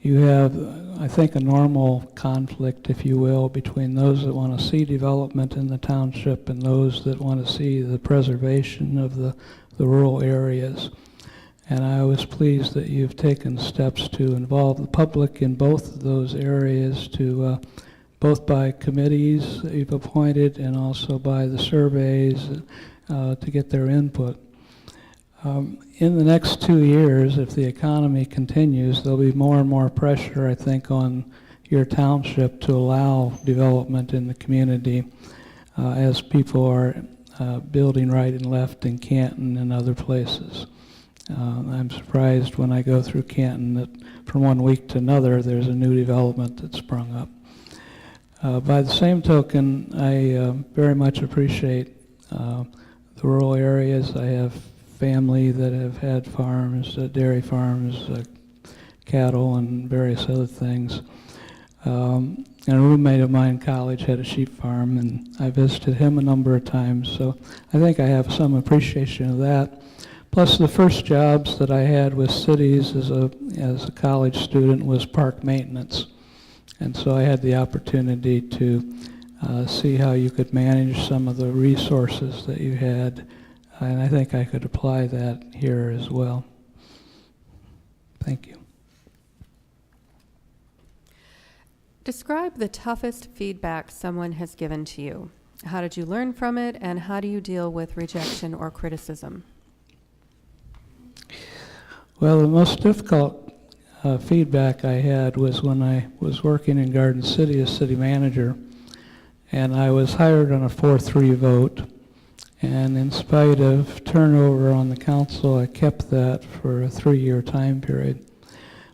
you have, I think, a normal conflict, if you will, between those that want to see development in the township and those that want to see the preservation of the rural areas. And I was pleased that you've taken steps to involve the public in both of those areas, to both by committees that you've appointed and also by the surveys to get their input. In the next 2 years, if the economy continues, there'll be more and more pressure, I think, on your township to allow development in the community as people are building right and left in Canton and other places. I'm surprised when I go through Canton that from one week to another there's a new development that's sprung up. By the same token, I very much appreciate the rural areas. I have family that have had farms, dairy farms, cattle, and various other things. And a roommate of mine in college had a sheep farm, and I visited him a number of times, so I think I have some appreciation of that. Plus, the first jobs that I had with cities as a college student was park maintenance. And so I had the opportunity to see how you could manage some of the resources that you had, and I think I could apply that here as well. Thank you. Describe the toughest feedback someone has given to you. How did you learn from it, and how do you deal with rejection or criticism? Well, the most difficult feedback I had was when I was working in Garden City as city manager, and I was hired on a 4-3 vote. And in spite of turnover on the council, I kept that for a 3-year time period.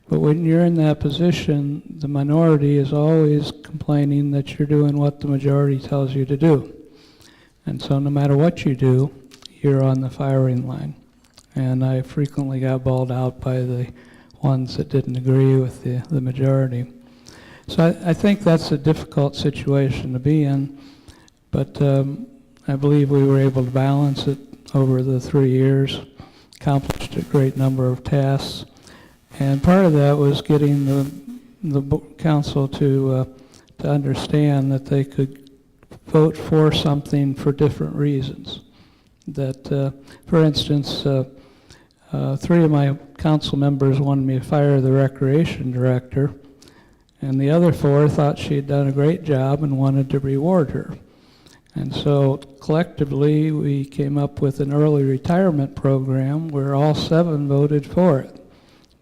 But when you're in that position, the minority is always complaining that you're doing what the majority tells you to do. And so no matter what you do, you're on the firing line. And I frequently got bawled out by the ones that didn't agree with the majority. So I think that's a difficult situation to be in, but I believe we were able to balance it over the 3 years, accomplished a great number of tasks, and part of that was getting the council to understand that they could vote for something for different reasons. That, for instance, 3 of my council members wanted me to fire the recreation director, and the other 4 thought she had done a great job and wanted to reward her. And so collectively, we came up with an early retirement program where all 7 voted for it,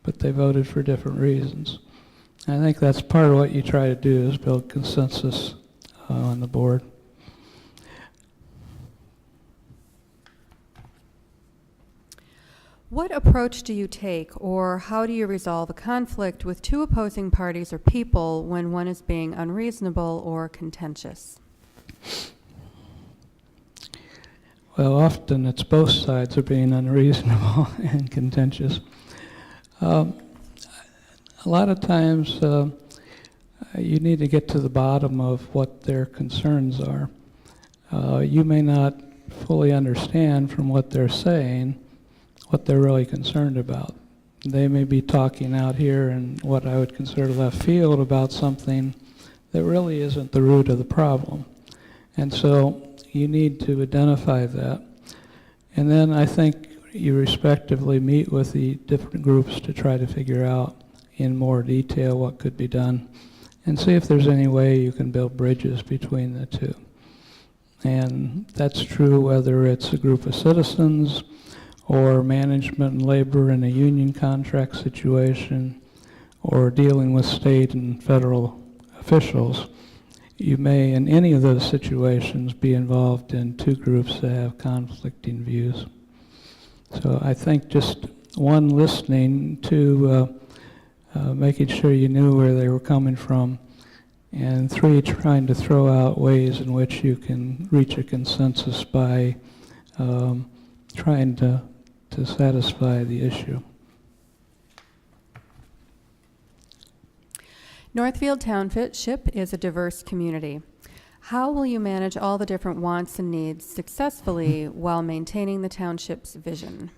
but they voted for different reasons. And I think that's part of what you try to do, is build consensus on the board. What approach do you take, or how do you resolve a conflict with 2 opposing parties or people when one is being unreasonable or contentious? Well, often it's both sides are being unreasonable and contentious. A lot of times you need to get to the bottom of what their concerns are. You may not fully understand from what they're saying what they're really concerned about. They may be talking out here in what I would consider left field about something that really isn't the root of the problem. And so you need to identify that. And then I think you respectively meet with the different groups to try to figure out in more detail what could be done and see if there's any way you can build bridges between the 2. And that's true whether it's a group of citizens or management and labor in a union contract situation or dealing with state and federal officials. You may, in any of those situations, be involved in 2 groups that have conflicting views. So I think just 1, listening, 2, making sure you knew where they were coming from, and 3, trying to throw out ways in which you can reach a consensus by trying to satisfy the issue. Northfield Township is a diverse community. How will you manage all the different wants and needs successfully while maintaining the township's vision?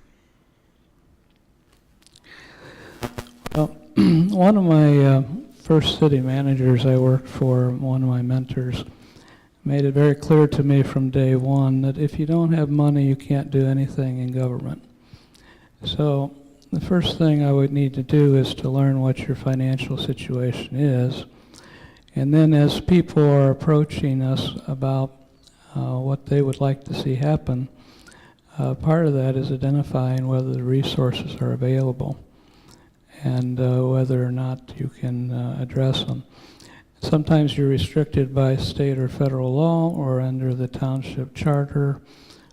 Well, one of my first city managers I worked for, one of my mentors, made it very clear to me from day one that if you don't have money, you can't do anything in government. So the first thing I would need to do is to learn what your financial situation is. And then as people are approaching us about what they would like to see happen, part of that is identifying whether the resources are available and whether or not you can address them. Sometimes you're restricted by state or federal law or under the township charter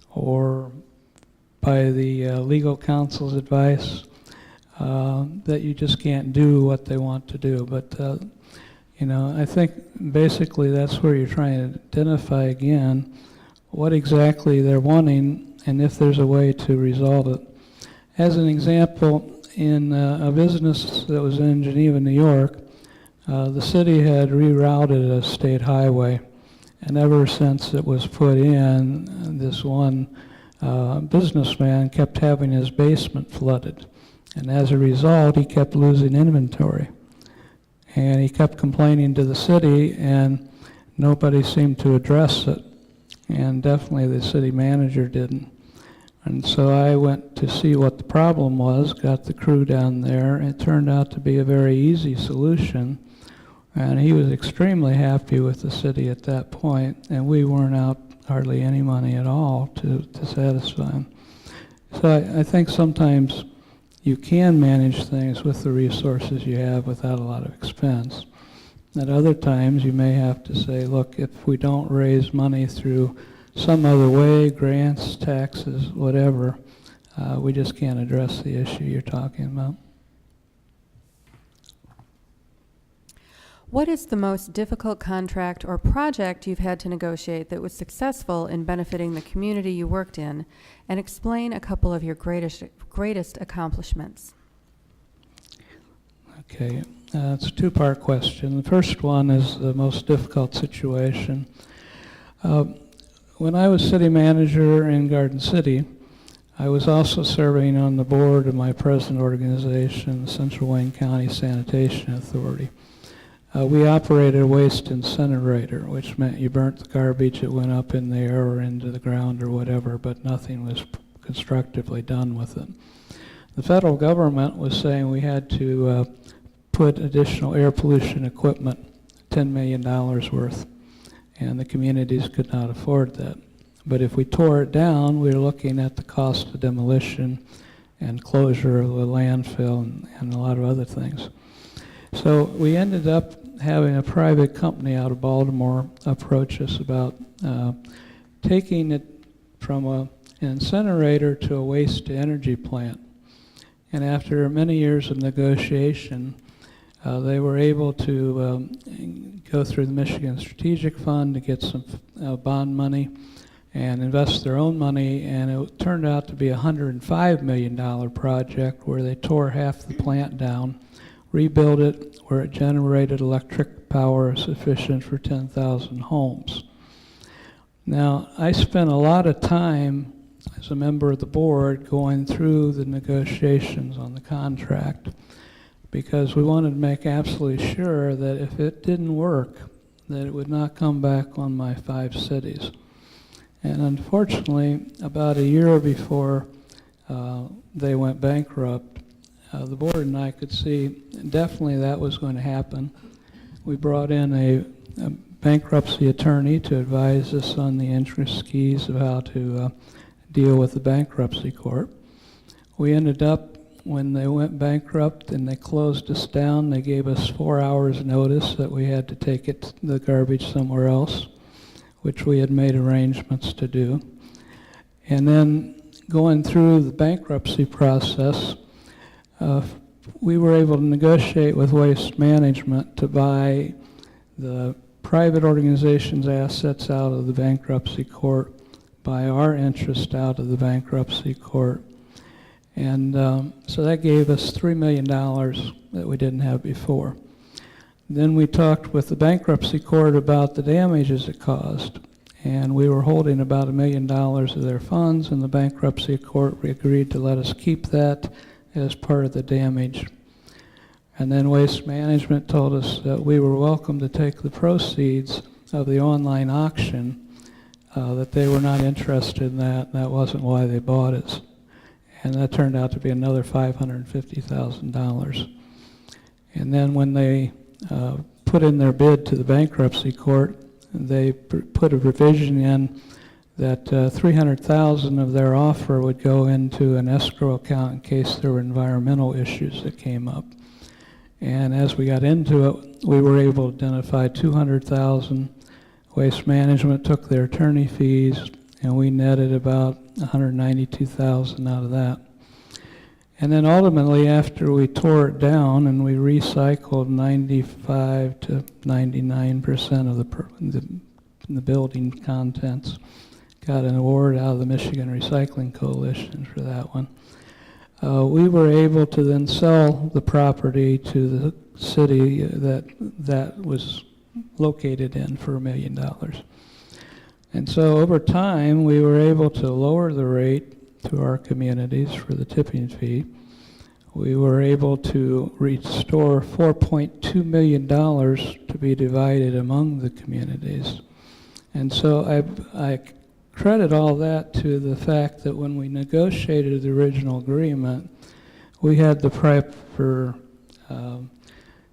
or by the legal counsel's advice that you just can't do what they want to do. But you know, I think basically that's where you're trying to identify again what exactly they're wanting and if there's a way to resolve it. As an example, in a business that was in Geneva, New York, the city had rerouted a state highway, and ever since it was put in, this one businessman kept having his basement flooded, and as a result he kept losing inventory, and he kept complaining to the city and nobody seemed to address it, and definitely the city manager didn't. And so I went to see what the problem was, got the crew down there, and it turned out to be a very easy solution, and he was extremely happy with the city at that point, and we weren't out hardly any money at all to satisfy him. So I think sometimes you can manage things with the resources you have without a lot of expense. At other times, you may have to say, look, if we don't raise money through some other way, grants, taxes, whatever, we just can't address the issue you're talking about. What is the most difficult contract or project you've had to negotiate that was successful in benefiting the community you worked in? And explain a couple of your greatest accomplishments. Okay, it's a two-part question. The first one is the most difficult situation. When I was city manager in Garden City, I was also serving on the board of my present organization, the Central Wayne County Sanitation Authority. We operated a waste incinerator, which meant you burnt the garbage that went up in the air or into the ground or whatever, but nothing was constructively done with it. The federal government was saying we had to put additional air pollution equipment, $10 million worth, and the communities could not afford that. But if we tore it down, we were looking at the cost of demolition and closure of the landfill and a lot of other things. So we ended up having a private company out of Baltimore approach us about taking it from an incinerator to a waste-to-energy plant. And after many years of negotiation, they were able to go through the Michigan Strategic Fund to get some bond money and invest their own money, and it turned out to be a $105 million project where they tore half the plant down, rebuilt it where it generated electric power sufficient for 10,000 homes. Now, I spent a lot of time as a member of the board going through the negotiations on the contract because we wanted to make absolutely sure that if it didn't work, that it would not come back on my 5 cities. And unfortunately, about a year before they went bankrupt, the board and I could see definitely that was going to happen. We brought in a bankruptcy attorney to advise us on the intricacies of how to deal with the bankruptcy court. We ended up, when they went bankrupt and they closed us down, they gave us 4 hours notice that we had to take the garbage somewhere else, which we had made arrangements to do. And then going through the bankruptcy process, we were able to negotiate with Waste Management to buy the private organization's assets out of the bankruptcy court, buy our interest out of the bankruptcy court. And so that gave us $3 million that we didn't have before. Then we talked with the bankruptcy court about the damages it caused. And we were holding about $1 million of their funds, and the bankruptcy court agreed to let us keep that as part of the damage. And then Waste Management told us that we were welcome to take the proceeds of the online auction, that they were not interested in that, and that wasn't why they bought it. And that turned out to be another $550,000. And then when they put in their bid to the bankruptcy court, they put a provision in that $300,000 of their offer would go into an escrow account in case there were environmental issues that came up. And as we got into it, we were able to identify $200,000. Waste Management took their attorney fees, and we netted about $192,000 out of that. And then ultimately, after we tore it down and we recycled 95 to 99% of the building contents, got an award out of the Michigan Recycling Coalition for that one. We were able to then sell the property to the city that was located in for $1 million. And so over time, we were able to lower the rate to our communities for the tipping fee. We were able to restore $4.2 million to be divided among the communities. And so I credit all that to the fact that when we negotiated the original agreement, we had the proper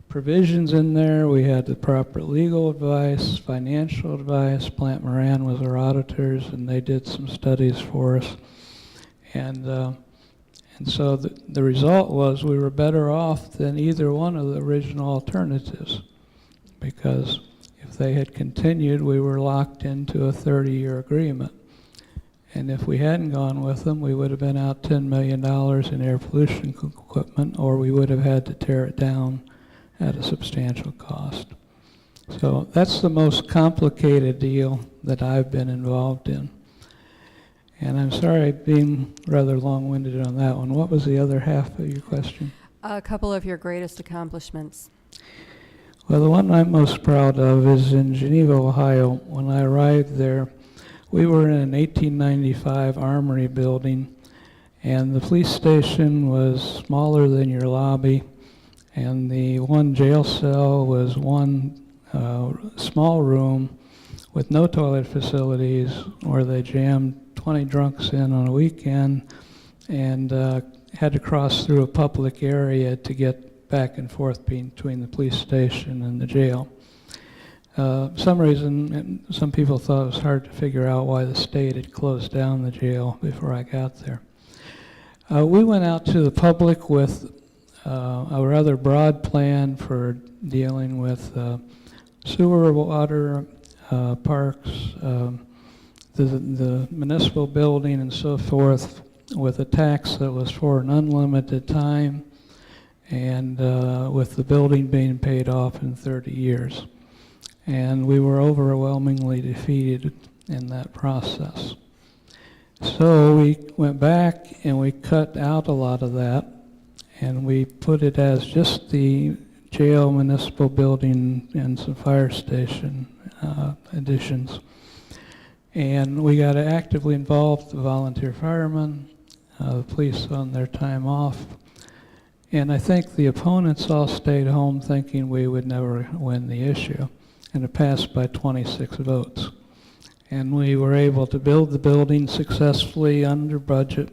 provisions in there, we had the proper legal advice, financial advice. Plant Moran was our auditors, and they did some studies for us. And And so the result was we were better off than either one of the original alternatives, because if they had continued, we were locked into a 30-year agreement. And if we hadn't gone with them, we would have been out $10 million in air pollution equipment, or we would have had to tear it down at a substantial cost. So that's the most complicated deal that I've been involved in. And I'm sorry being rather long-winded on that one. What was the other half of your question? A couple of your greatest accomplishments. Well, the one I'm most proud of is in Geneva, Ohio. When I arrived there, we were in an 1895 armory building, and the police station was smaller than your lobby, and the one jail cell was one small room with no toilet facilities, where they jammed 20 drunks in on a weekend and had to cross through a public area to get back and forth between the police station and the jail. Some reason, some people thought it was hard to figure out why the state had closed down the jail before I got there. We went out to the public with a rather broad plan for dealing with sewer, water, parks, the municipal building and so forth, with a tax that was for an unlimited time, and with the building being paid off in 30 years. And we were overwhelmingly defeated in that process. So we went back and we cut out a lot of that, and we put it as just the jail, municipal building, and some fire station additions. And we got actively involved, the volunteer firemen, the police on their time off. And I think the opponents all stayed home thinking we would never win the issue. And it passed by 26 votes. And we were able to build the building successfully under budget,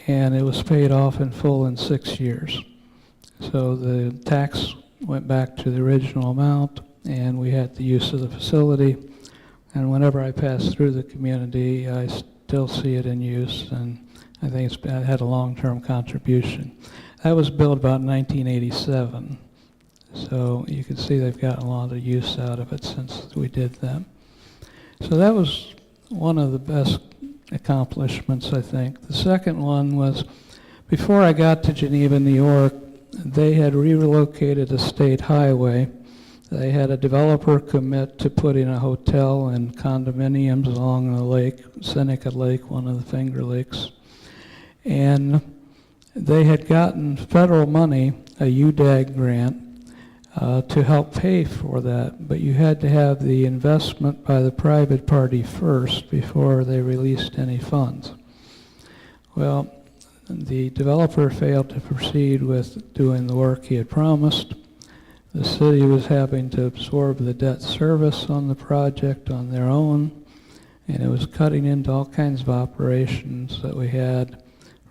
and it was paid off in full in 6 years. So the tax went back to the original amount, and we had the use of the facility. And whenever I pass through the community, I still see it in use, and I think it's had a long-term contribution. That was built about 1987. So you can see they've gotten a lot of use out of it since we did that. So that was one of the best accomplishments, I think. The second one was, before I got to Geneva, New York, they had relocated a state highway. They had a developer commit to putting a hotel and condominiums along the lake, Seneca Lake, one of the Finger Lakes. And they had gotten federal money, a UDAG grant, to help pay for that, but you had to have the investment by the private party first before they released any funds. Well, the developer failed to proceed with doing the work he had promised. The city was having to absorb the debt service on the project on their own, and it was cutting into all kinds of operations that we had,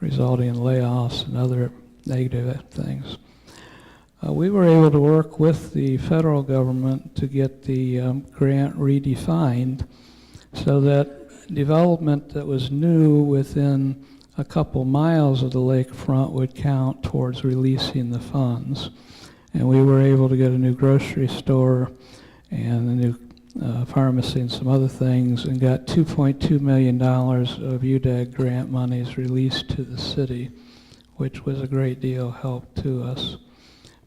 resulting in layoffs and other negative things. We were able to work with the federal government to get the grant redefined so that development that was new within a couple miles of the lakefront would count towards releasing the funds. And we were able to get a new grocery store and a new pharmacy and some other things, and got $2.2 million of UDAG grant monies released to the city, which was a great deal of help to us.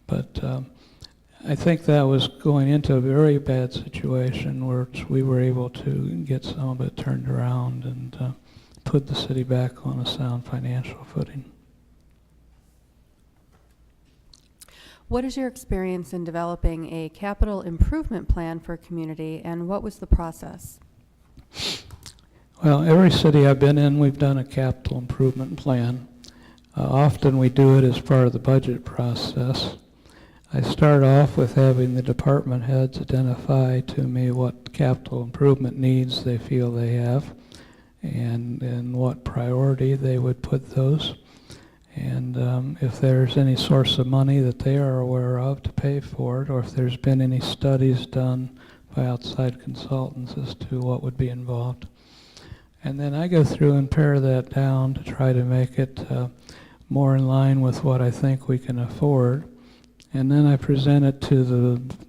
But I think that was going into a very bad situation, where we were able to get some of it turned around and put the city back on a sound financial footing. What is your experience in developing a capital improvement plan for a community, and what was the process? Well, every city I've been in, we've done a capital improvement plan. Often we do it as part of the budget process. I start off with having the department heads identify to me what capital improvement needs they feel they have, and in what priority they would put those. And if there's any source of money that they are aware of to pay for it, or if there's been any studies done by outside consultants as to what would be involved. And then I go through and pare that down to try to make it more in line with what I think we can afford. And then I present it to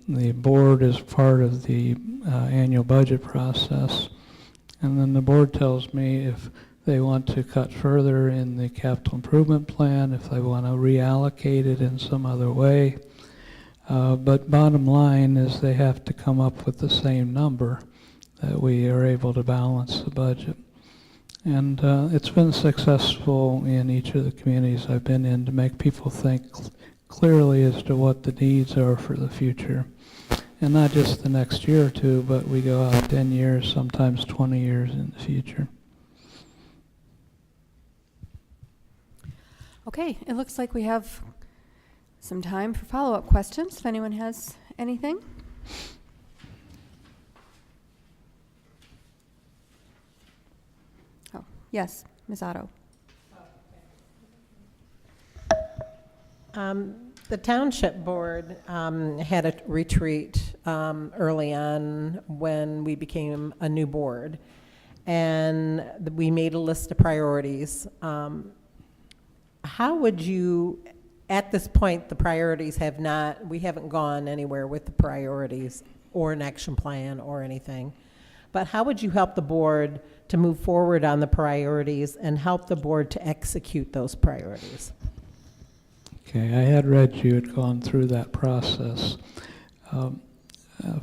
the board as part of the annual budget process. And then the board tells me if they want to cut further in the capital improvement plan, if they want to reallocate it in some other way. But bottom line is they have to come up with the same number that we are able to balance the budget. And it's been successful in each of the communities I've been in to make people think clearly as to what the needs are for the future. And not just the next year or two, but we go out 10 years, sometimes 20 years in the future. Okay, it looks like we have some time for follow-up questions, if anyone has anything. Oh, yes, Ms. Otto. The Township Board had a retreat early on when we became a new board, and we made a list of priorities. How would you, at this point, the priorities we haven't gone anywhere with the priorities or an action plan or anything, but how would you help the board to move forward on the priorities and help the board to execute those priorities? Okay, I had read you had gone through that process.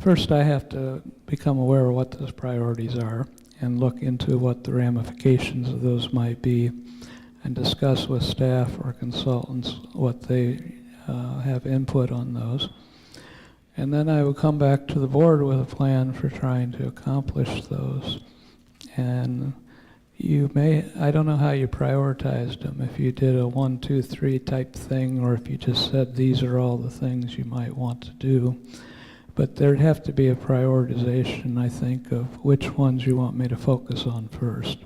First, I have to become aware of what those priorities are and look into what the ramifications of those might be and discuss with staff or consultants what they have input on those. And then I would come back to the board with a plan for trying to accomplish those. And I don't know how you prioritized them, if you did a 1, 2, 3 type thing, or if you just said these are all the things you might want to do. But there'd have to be a prioritization, I think, of which ones you want me to focus on first.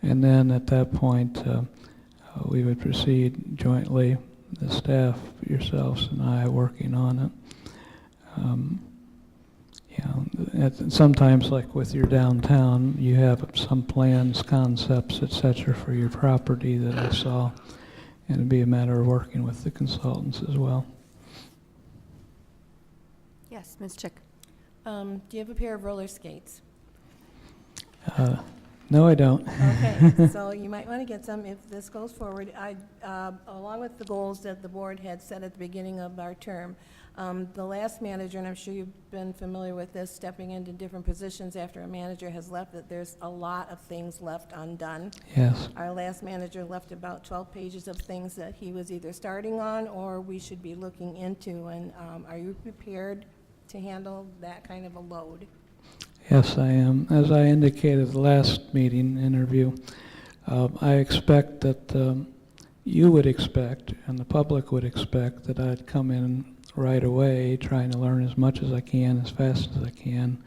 And then at that point, we would proceed jointly, the staff, yourselves, and I working on it. Sometimes, like with your downtown, you have some plans, concepts, etc. for your property that I saw, and it'd be a matter of working with the consultants as well. Yes, Ms. Chick. Do you have a pair of roller skates? No, I don't. Okay, so you might want to get some if this goes forward. Along with the goals that the board had set at the beginning of our term, the last manager, and I'm sure you've been familiar with this, stepping into different positions after a manager has left, that there's a lot of things left undone. Yes. Our last manager left about 12 pages of things that he was either starting on or we should be looking into. And are you prepared to handle that kind of a load? Yes, I am. As I indicated the last meeting interview, I expect that you would expect and the public would expect that I'd come in right away trying to learn as much as I can, as fast as I can,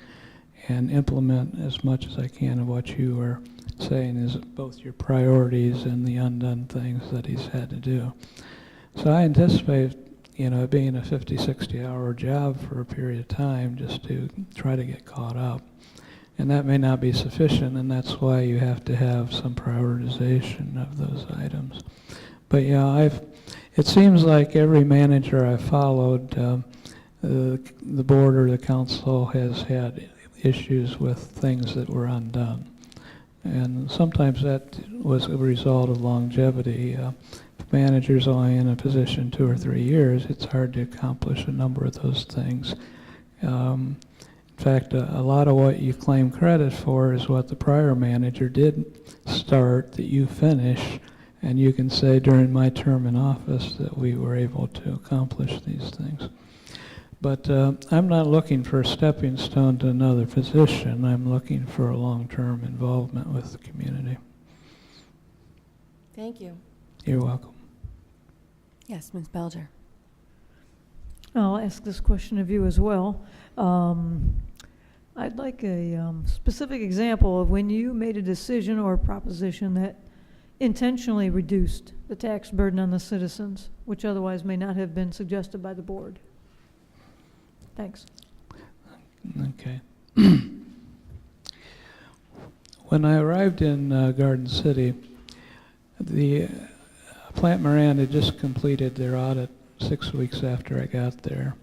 and implement as much as I can of what you are saying is both your priorities and the undone things that he's had to do. So I anticipate, it being a 50, 60-hour job for a period of time just to try to get caught up. And that may not be sufficient, and that's why you have to have some prioritization of those items. But yeah, it seems like every manager I've followed, the board or the council has had issues with things that were undone. And sometimes that was a result of longevity. If managers only in a position 2 or 3 years, it's hard to accomplish a number of those things. In fact, a lot of what you claim credit for is what the prior manager did start that you finish, and you can say during my term in office that we were able to accomplish these things. But I'm not looking for a stepping stone to another position. I'm looking for a long-term involvement with the community. Thank you. You're welcome. Yes, Ms. Belger. I'll ask this question of you as well. I'd like a specific example of when you made a decision or a proposition that intentionally reduced the tax burden on the citizens, which otherwise may not have been suggested by the board. Thanks. Okay. When I arrived in Garden City, the Plant Moran had just completed their audit 6 weeks after I got there.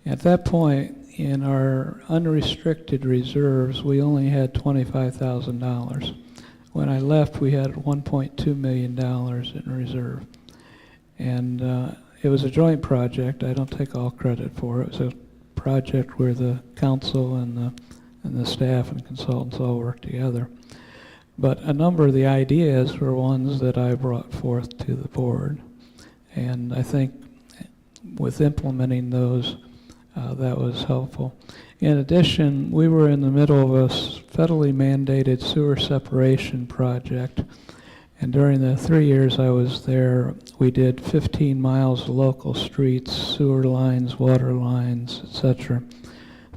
At that point, in our unrestricted reserves, we only had $25,000. When I left, we had $1.2 million in reserve. And it was a joint project. I don't take all credit for it. It was a project where the council and the staff and consultants all worked together. But a number of the ideas were ones that I brought forth to the board. And I think with implementing those, that was helpful. In addition, we were in the middle of a federally mandated sewer separation project. And during the 3 years I was there, we did 15 miles of local streets, sewer lines, water lines, etc.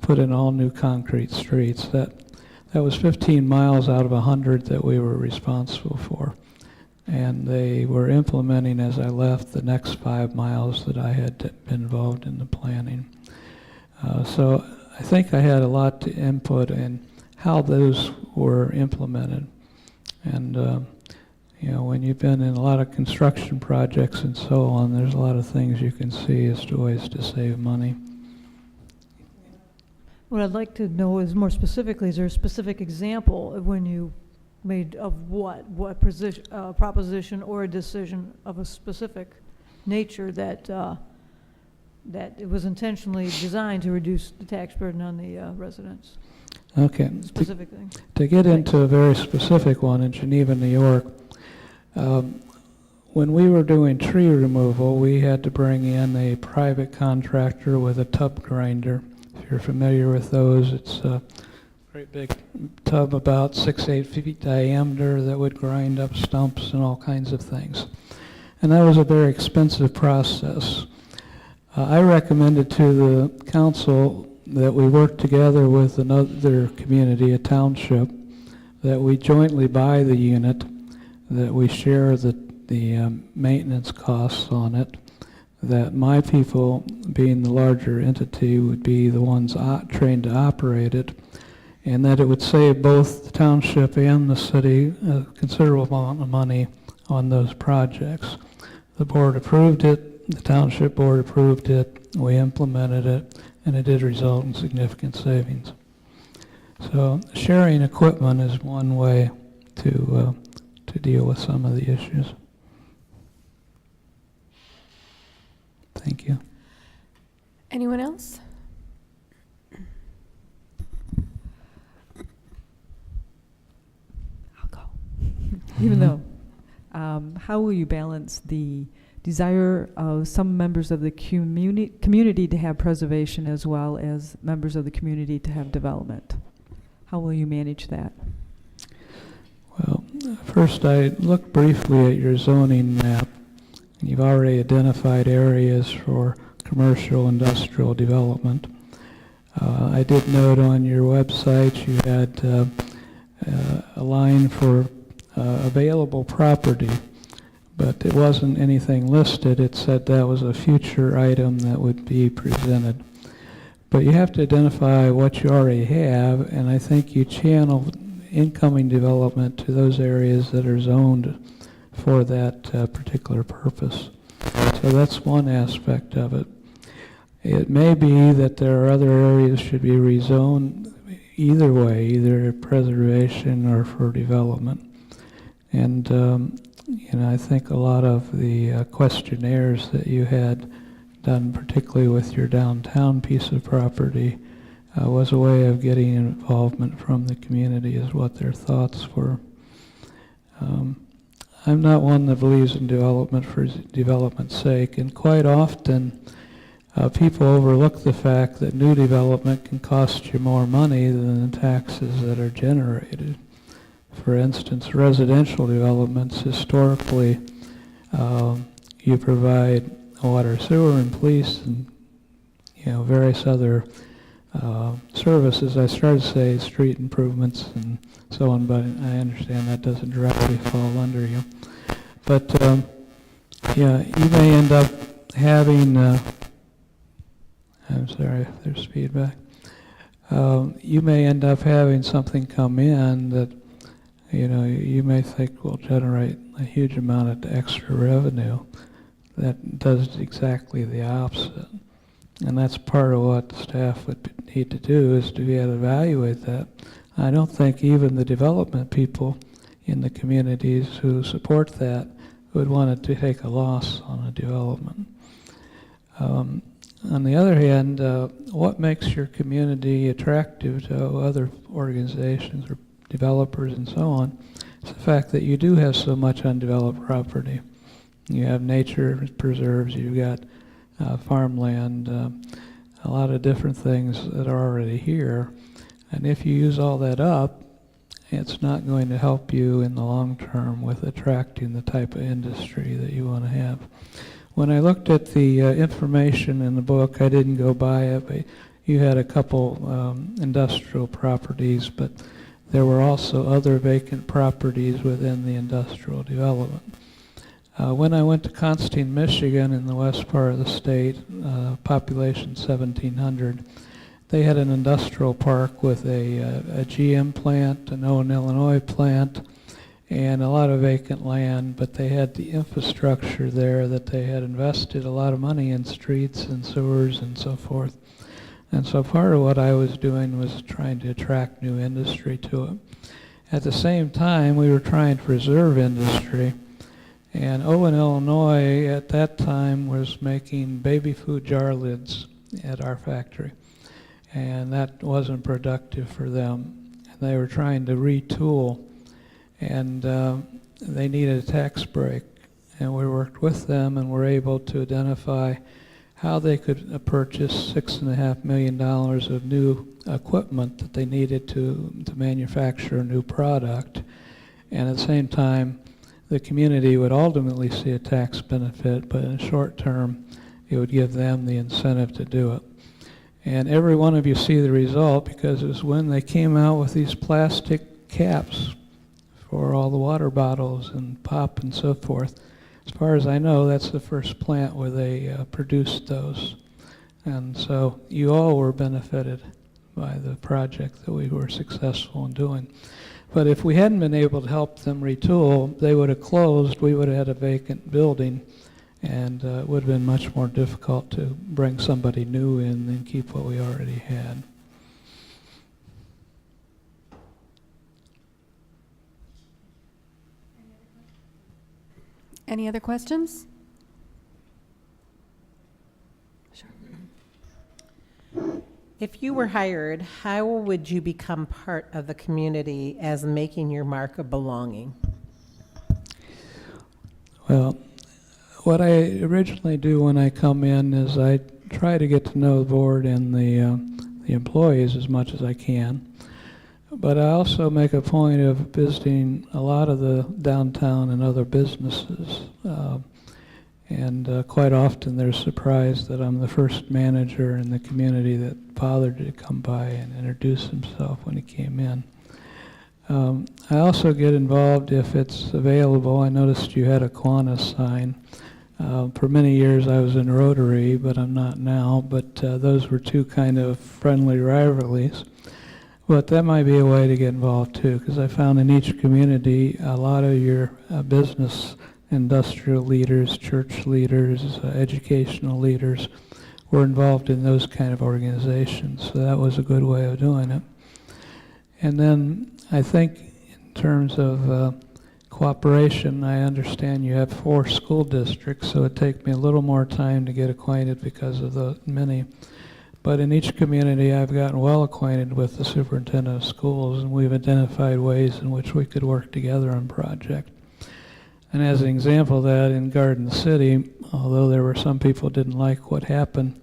Put in all new concrete streets. That was 15 miles out of 100 that we were responsible for. And they were implementing, as I left, the next 5 miles that I had been involved in the planning. So I think I had a lot to input in how those were implemented. And you know, when you've been in a lot of construction projects and so on, there's a lot of things you can see as to ways to save money. What I'd like to know is more specifically, is there a specific example of when you made of what proposition or a decision of a specific nature that that it was intentionally designed to reduce the tax burden on the residents? Okay. Specifically. To get into a very specific one, in Geneva, New York, when we were doing tree removal, we had to bring in a private contractor with a tub grinder. If you're familiar with those, it's a great big tub about 6-8 feet diameter that would grind up stumps and all kinds of things. And that was a very expensive process. I recommended to the council that we work together with another community, a township, that we jointly buy the unit, that we share the maintenance costs on it, that my people, being the larger entity, would be the ones trained to operate it, and that it would save both the township and the city a considerable amount of money on those projects. The board approved it, the township board approved it, we implemented it, and it did result in significant savings. So sharing equipment is one way to deal with some of the issues. Thank you. Anyone else? I'll go. Even though, how will you balance the desire of some members of the community to have preservation as well as members of the community to have development? How will you manage that? Well, first I looked briefly at your zoning map. You've already identified areas for commercial industrial development. I did note on your website you had a line for available property, but it wasn't anything listed. It said that was a future item that would be presented. But you have to identify what you already have, and I think you channel incoming development to those areas that are zoned for that particular purpose. So that's one aspect of it. It may be that there are other areas should be rezoned either way, either preservation or for development. And you know, I think a lot of the questionnaires that you had done, particularly with your downtown piece of property, was a way of getting involvement from the community as what their thoughts were. I'm not one that believes in development for development's sake, and quite often people overlook the fact that new development can cost you more money than the taxes that are generated. For instance, residential developments, historically, you provide water, sewer, and police, and various other services. I started to say street improvements and so on, but I understand that doesn't directly fall under you. But yeah, you may end up having, I'm sorry if there's feedback, you may end up having something come in that you know, you may think will generate a huge amount of extra revenue. That does exactly the opposite. And that's part of what the staff would need to do, is to be able to evaluate that. I don't think even the development people in the communities who support that would want to take a loss on a development. On the other hand, what makes your community attractive to other organizations or developers and so on is the fact that you do have so much undeveloped property. You have nature preserves, you've got farmland, a lot of different things that are already here. And if you use all that up, it's not going to help you in the long term with attracting the type of industry that you want to have. When I looked at the information in the book, I didn't go by it, but you had a couple industrial properties, but there were also other vacant properties within the industrial development. When I went to Constantine, Michigan, in the west part of the state, population 1,700, they had an industrial park with a GM plant, an Owen, Illinois plant, and a lot of vacant land, but they had the infrastructure there that they had invested a lot of money in, streets and sewers and so forth. And so part of what I was doing was trying to attract new industry to it. At the same time, we were trying to preserve industry. And Owen, Illinois, at that time was making baby food jar lids at our factory. And that wasn't productive for them. And they were trying to retool, and they needed a tax break. And we worked with them and were able to identify how they could purchase $6.5 million of new equipment that they needed to manufacture a new product. And at the same time, the community would ultimately see a tax benefit, but in the short term, it would give them the incentive to do it. And every one of you see the result, because it was when they came out with these plastic caps for all the water bottles and pop and so forth. As far as I know, that's the first plant where they produced those. And so you all were benefited by the project that we were successful in doing. But if we hadn't been able to help them retool, they would have closed, we would have had a vacant building, and it would have been much more difficult to bring somebody new in than keep what we already had. Any other questions? Sure. If you were hired, how would you become part of the community as making your mark of belonging? Well, what I originally do when I come in is I try to get to know the board and the employees as much as I can. But I also make a point of visiting a lot of the downtown and other businesses. And quite often they're surprised that I'm the first manager in the community that bothered to come by and introduce himself when he came in. I also get involved if it's available. I noticed you had a Kiwanis sign. For many years I was in Rotary, but I'm not now. But those were two kind of friendly rivalries. But that might be a way to get involved too, because I found in each community a lot of your business, industrial leaders, church leaders, educational leaders were involved in those kind of organizations. So that was a good way of doing it. And then I think in terms of cooperation, I understand you have 4 school districts, so it takes me a little more time to get acquainted because of the many. But in each community, I've gotten well acquainted with the superintendent of schools, and we've identified ways in which we could work together on project. And as an example of that, in Garden City, although there were some people who didn't like what happened,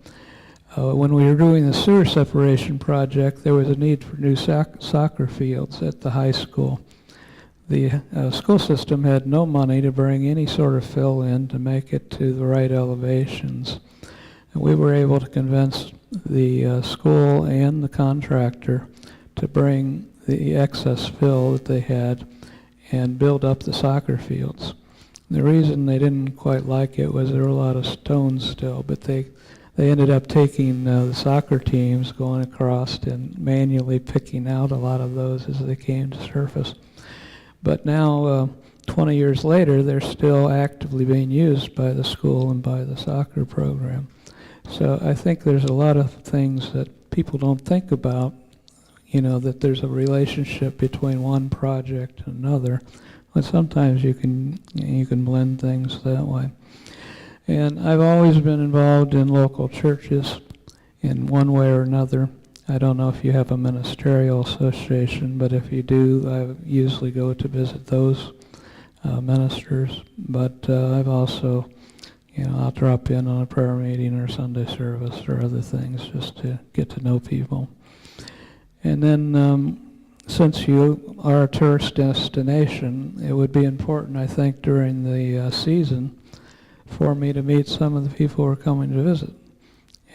when we were doing the sewer separation project, there was a need for new soccer fields at the high school. The school system had no money to bring any sort of fill in to make it to the right elevations. And we were able to convince the school and the contractor to bring the excess fill that they had and build up the soccer fields. The reason they didn't quite like it was there were a lot of stones still, but they ended up taking the soccer teams, going across and manually picking out a lot of those as they came to surface. But now, 20 years later, they're still actively being used by the school and by the soccer program. So I think there's a lot of things that people don't think about, you know, that there's a relationship between one project and another. But sometimes you can blend things that way. And I've always been involved in local churches in one way or another. I don't know if you have a ministerial association, but if you do, I usually go to visit those ministers. But I've also, you know, I'll drop in on a prayer meeting or Sunday service or other things just to get to know people. And then since you are a tourist destination, it would be important, I think, during the season for me to meet some of the people who are coming to visit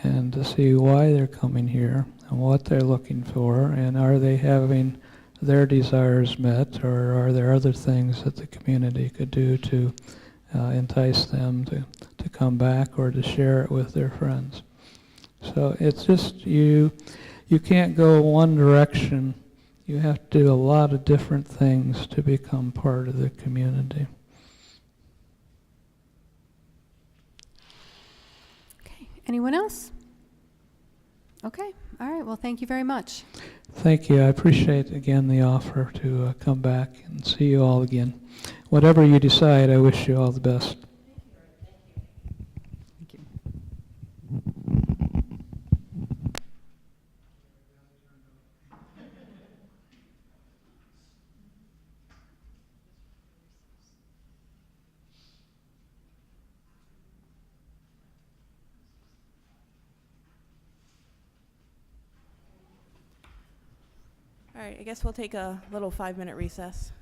and to see why they're coming here and what they're looking for, and are they having their desires met, or are there other things that the community could do to entice them to come back or to share it with their friends. So it's just you can't go one direction. You have to do a lot of different things to become part of the community. Okay, anyone else? Okay, all right, well, thank you very much. Thank you. I appreciate, again, the offer to come back and see you all again. Whatever you decide, I wish you all the best. Thank you. All right, I guess we'll take a little 5-minute recess.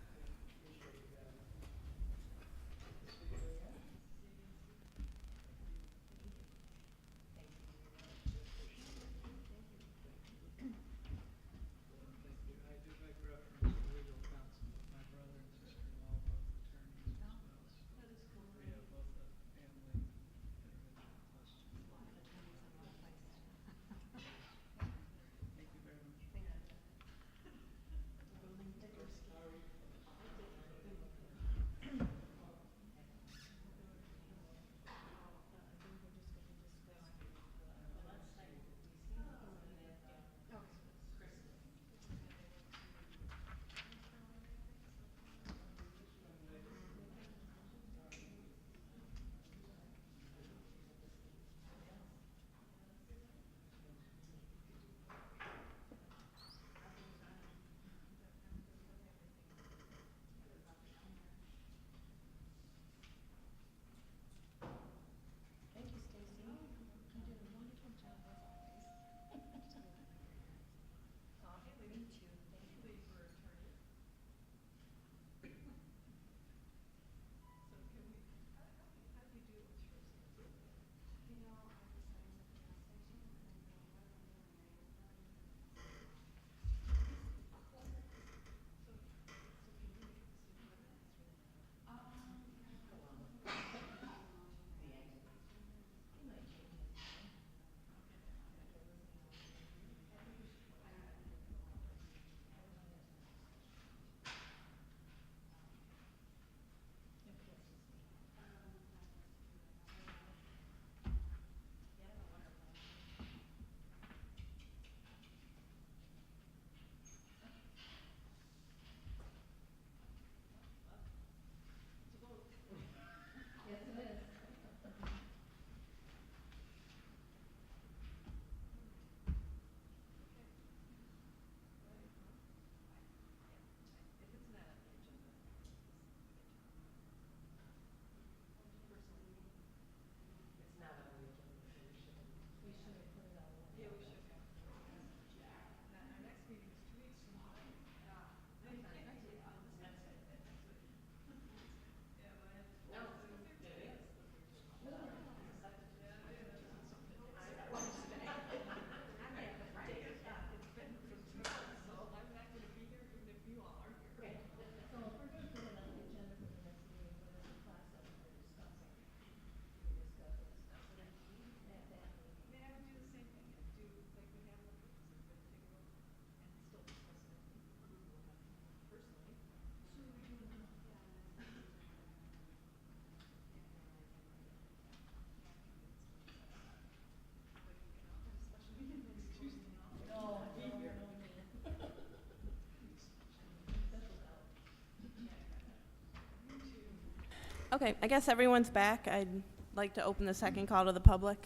Okay, I guess everyone's back. I'd like to open the second call to the public.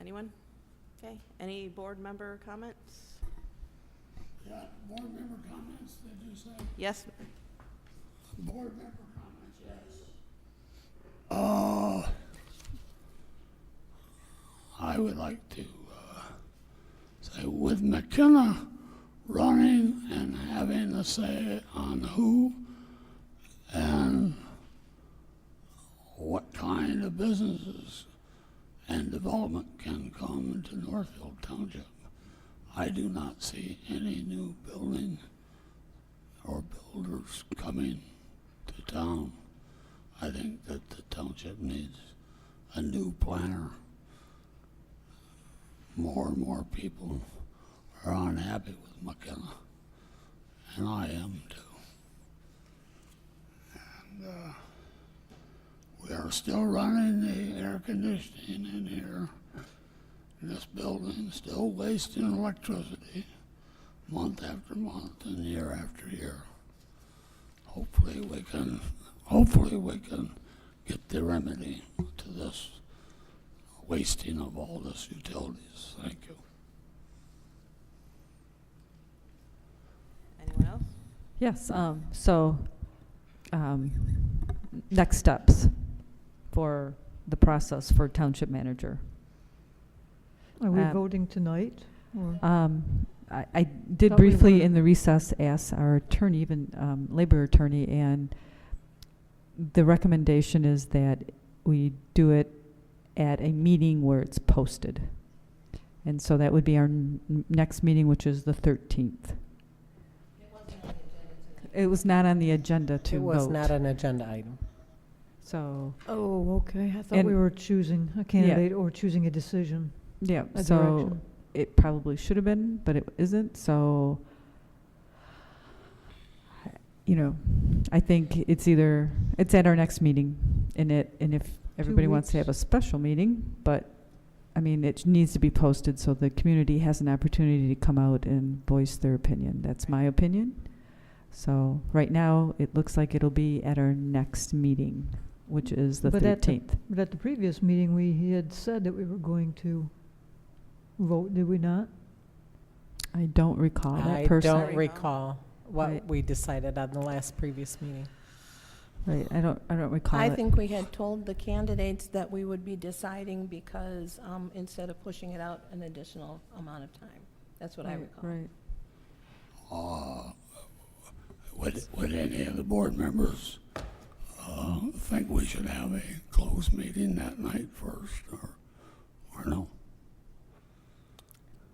Anyone? Okay, any board member comments? Yeah, board member comments, did you say? Yes, Board member comments, yes. I would like to say with McKenna running and having a say on who and what kind of businesses and development can come into Northfield Township, I do not see any new building or builders coming to town. I think that the township needs a new planner. More and more people are unhappy with McKenna, and I am too. And we are still running the air conditioning in here, in this building, still wasting electricity month after month and year after year. Hopefully we can get the remedy to this wasting of all this utilities. Thank you. anyone else? Yes, next steps for the process for township manager. Are we Um, voting tonight? Or I did Thought we briefly were- in the recess ask our attorney, even labor attorney, and the recommendation is that we do it at a meeting where it's posted. And so that would be our next meeting, which is the 13th. It was not on the agenda to It vote. was not an agenda item. So, Oh, okay. I thought And- we were choosing a candidate or choosing a decision, yeah, a so direction. it probably should have been, but it isn't, so, you know, I think it's at our next meeting, and if everybody wants to have a weeks. special meeting, but, I mean, it needs to be posted so the community has an opportunity to come out and voice their opinion. That's my opinion. So, right now, it looks like it'll be at our next meeting, which is the But 13th. But at the previous meeting, we had said that we were going to vote, did we not? I don't recall that I personally. don't recall what Right. we decided on the last previous meeting. Right, I don't recall I it. think we had told the candidates that we would be deciding because, instead of pushing it out an additional amount of time. That's what I recall. Right. Would any of the board members think we should have a closed meeting that night first, or no?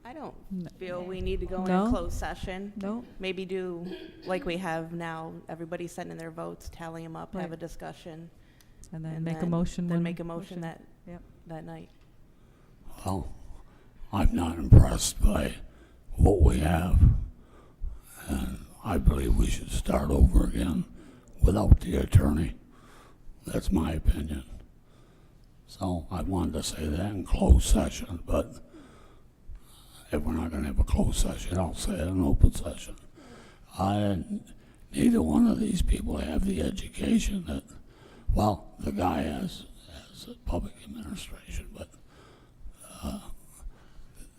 I don't feel we need to go in No? a closed session. No? Maybe do like we have now, everybody send in their votes, tally them up, have Right. a discussion. And then and make a motion Then when- make a motion Yep. that night. Well, I'm not impressed by what we have, and I believe we should start over again without the attorney. That's my opinion. So I wanted to say that in closed session, but if we're not going to have a closed session, I'll say it in open session. Neither one of these people have the education that, well, the guy has public administration, but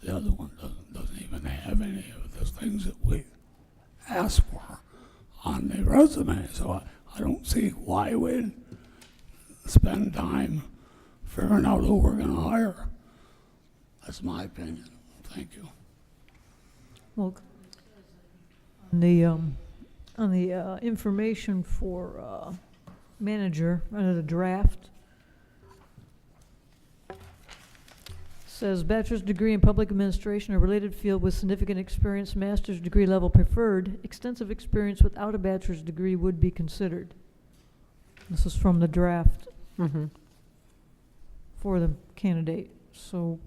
the other one doesn't even have any of the things that we ask for on the resume. So I don't see why we'd spend time figuring out who we're going to hire. That's my opinion. Thank you. Well, on the information for manager, under the draft, says bachelor's degree in public administration or related field with significant experience, master's degree level preferred. Extensive experience without a bachelor's degree would be considered. This is from the draft Mm-hmm. for the candidate. So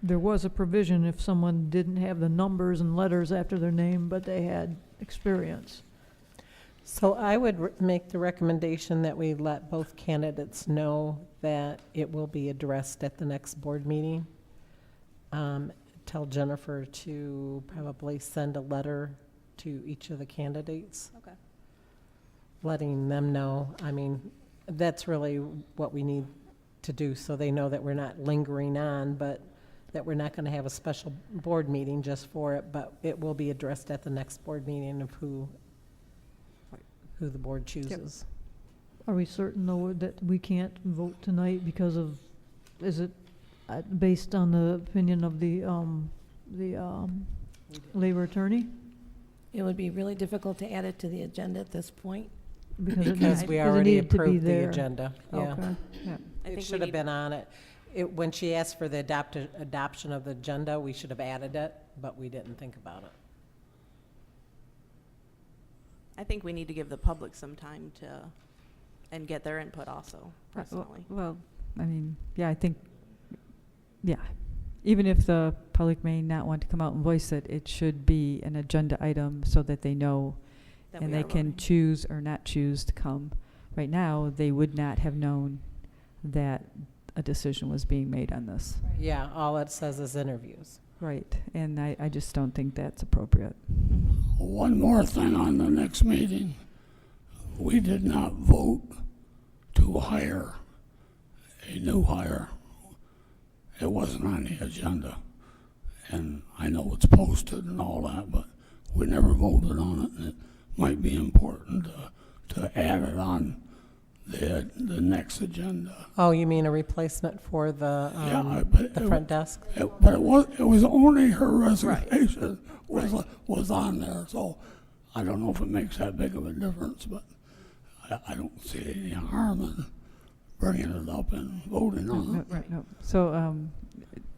there was a provision if someone didn't have the numbers and letters after their name, but they had experience. So I would make the recommendation that we let both candidates know that it will be addressed at the next board meeting. Tell Jennifer to probably send a letter to each of the candidates. Okay. letting them know. I mean, that's really what we need to do, so they know that we're not lingering on, but that we're not going to have a special board meeting just for it, but it will be addressed at the next board meeting of who the board chooses. Are we certain, though, that we can't vote tonight because of, is it based on the opinion of the labor attorney? It would be really difficult to add it to the agenda at this point. Because we already approved the agenda. Yeah. Okay. I It think we should have need- been on it. When she asked for the adoption of the agenda, we should have added it, but we didn't think about it. I think we need to give the public some time to, and get their input also, personally. Well, I mean, yeah, I think, yeah. Even if the public may not want to come out and voice it, it should be an agenda item so that they know that and we they are can voting. choose or not choose to come. Right now, they would not have known that a decision was being made on this. Yeah, all it says is interviews. Right, and I just don't think that's appropriate. Mhm. One more thing on the next meeting. We did not vote to hire a new hire. It wasn't on the agenda. And I know it's posted and all that, but we never voted on it. And it might be important to add it on the next agenda. Oh, you mean a replacement for the but the front desk? But it was only her resignation was on there, so I don't know if it makes that big of a difference, but I don't see any harm in bringing it up and voting on it. No. So,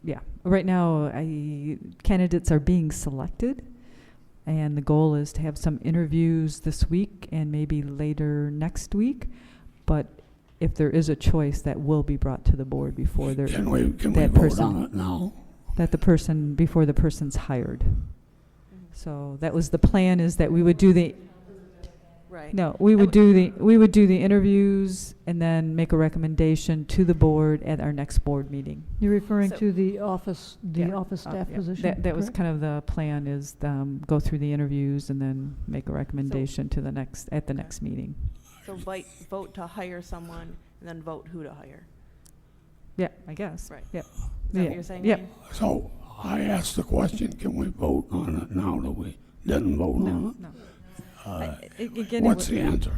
yeah, right now, candidates are being selected, and the goal is to have some interviews this week and maybe later next week. But if there is a choice, that will be brought to the board before there. Can we that vote person- on it now? Before the person's hired. So that was the plan, is that we would do the, Right. no, we would do the interviews and then make a recommendation to the board at our next board meeting. You're referring So- to the office Yeah. staff Yeah. position? That was correct? kind of the plan, is go through the interviews and then make a recommendation to the next meeting. So vote to hire someone, and then vote who to hire. Yeah, I guess. Right. Yep. Is that what you're saying? Yep. Ian? So I asked the question, can we vote on it now that we didn't vote on No. it? Again, What's the answer?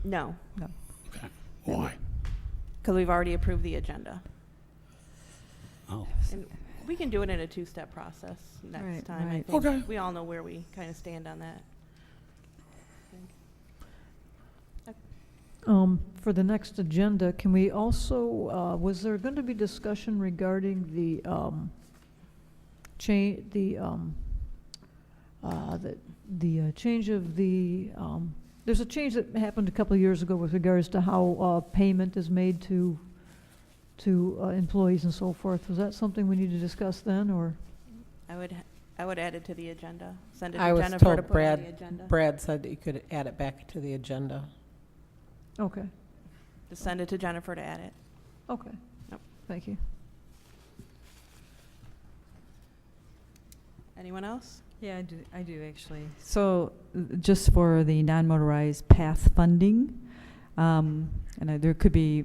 No, Okay. Why? because we've already approved the agenda. Oh. And we can do it in a two-step process next Right, time. I right. think Okay. we all know where we kind of stand on that. For the next agenda, can we also, was there going to be discussion regarding the change of the, there's a change that happened a couple of years ago with regards to how payment is made to employees and so forth. Was that something we need to discuss then, or? I would add it to the agenda. Send it I to was Jennifer to told put on the agenda. Brad said that you could add it back to the agenda. Okay, Just send it to Jennifer to add it. okay. Yep. Thank you. Anyone else? Yeah, I do actually. So just for the non-motorized path funding, and there could be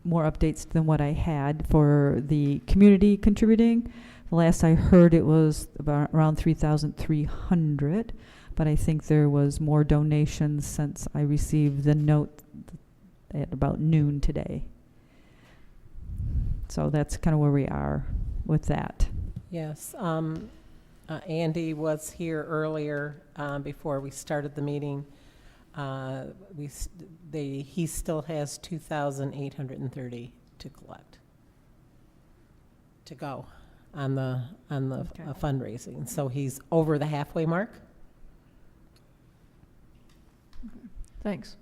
more updates than what I had for the community contributing. The last I heard, it was around 3,300, but I think there was more donations since I received the note at about noon today. So that's kind of where we are with that. Yes. Andy was here earlier before we started the meeting. He still has 2,830 to collect, to go on the Okay. fundraising. So he's over the halfway mark. Thanks.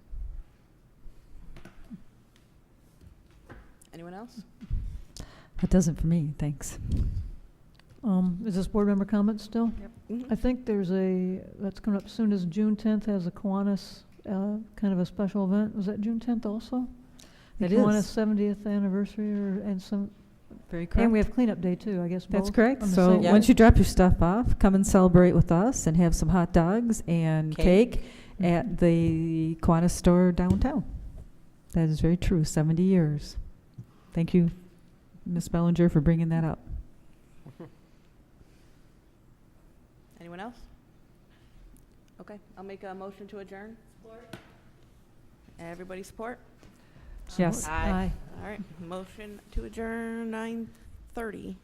Anyone else? That doesn't for me, thanks. Is this board member comment still? Mhm. I think there's that's coming up soon, is June 10th has a Kiwanis, kind of a special event. Was that June 10th also? It The Kiwanis is. 70th anniversary, and Very correct. and we have cleanup day too, I guess. That's both correct. on the So same Yeah. once you drop your stuff off, come and celebrate with us and have some hot dogs and Cake. cake at the Kiwanis store downtown. That is very true, 70 years. Thank you, Ms. Bellinger, for bringing that up. Anyone else? Okay, I'll make a motion to adjourn. Support. Everybody support? Yes. Aye. All right, motion to adjourn 9:30.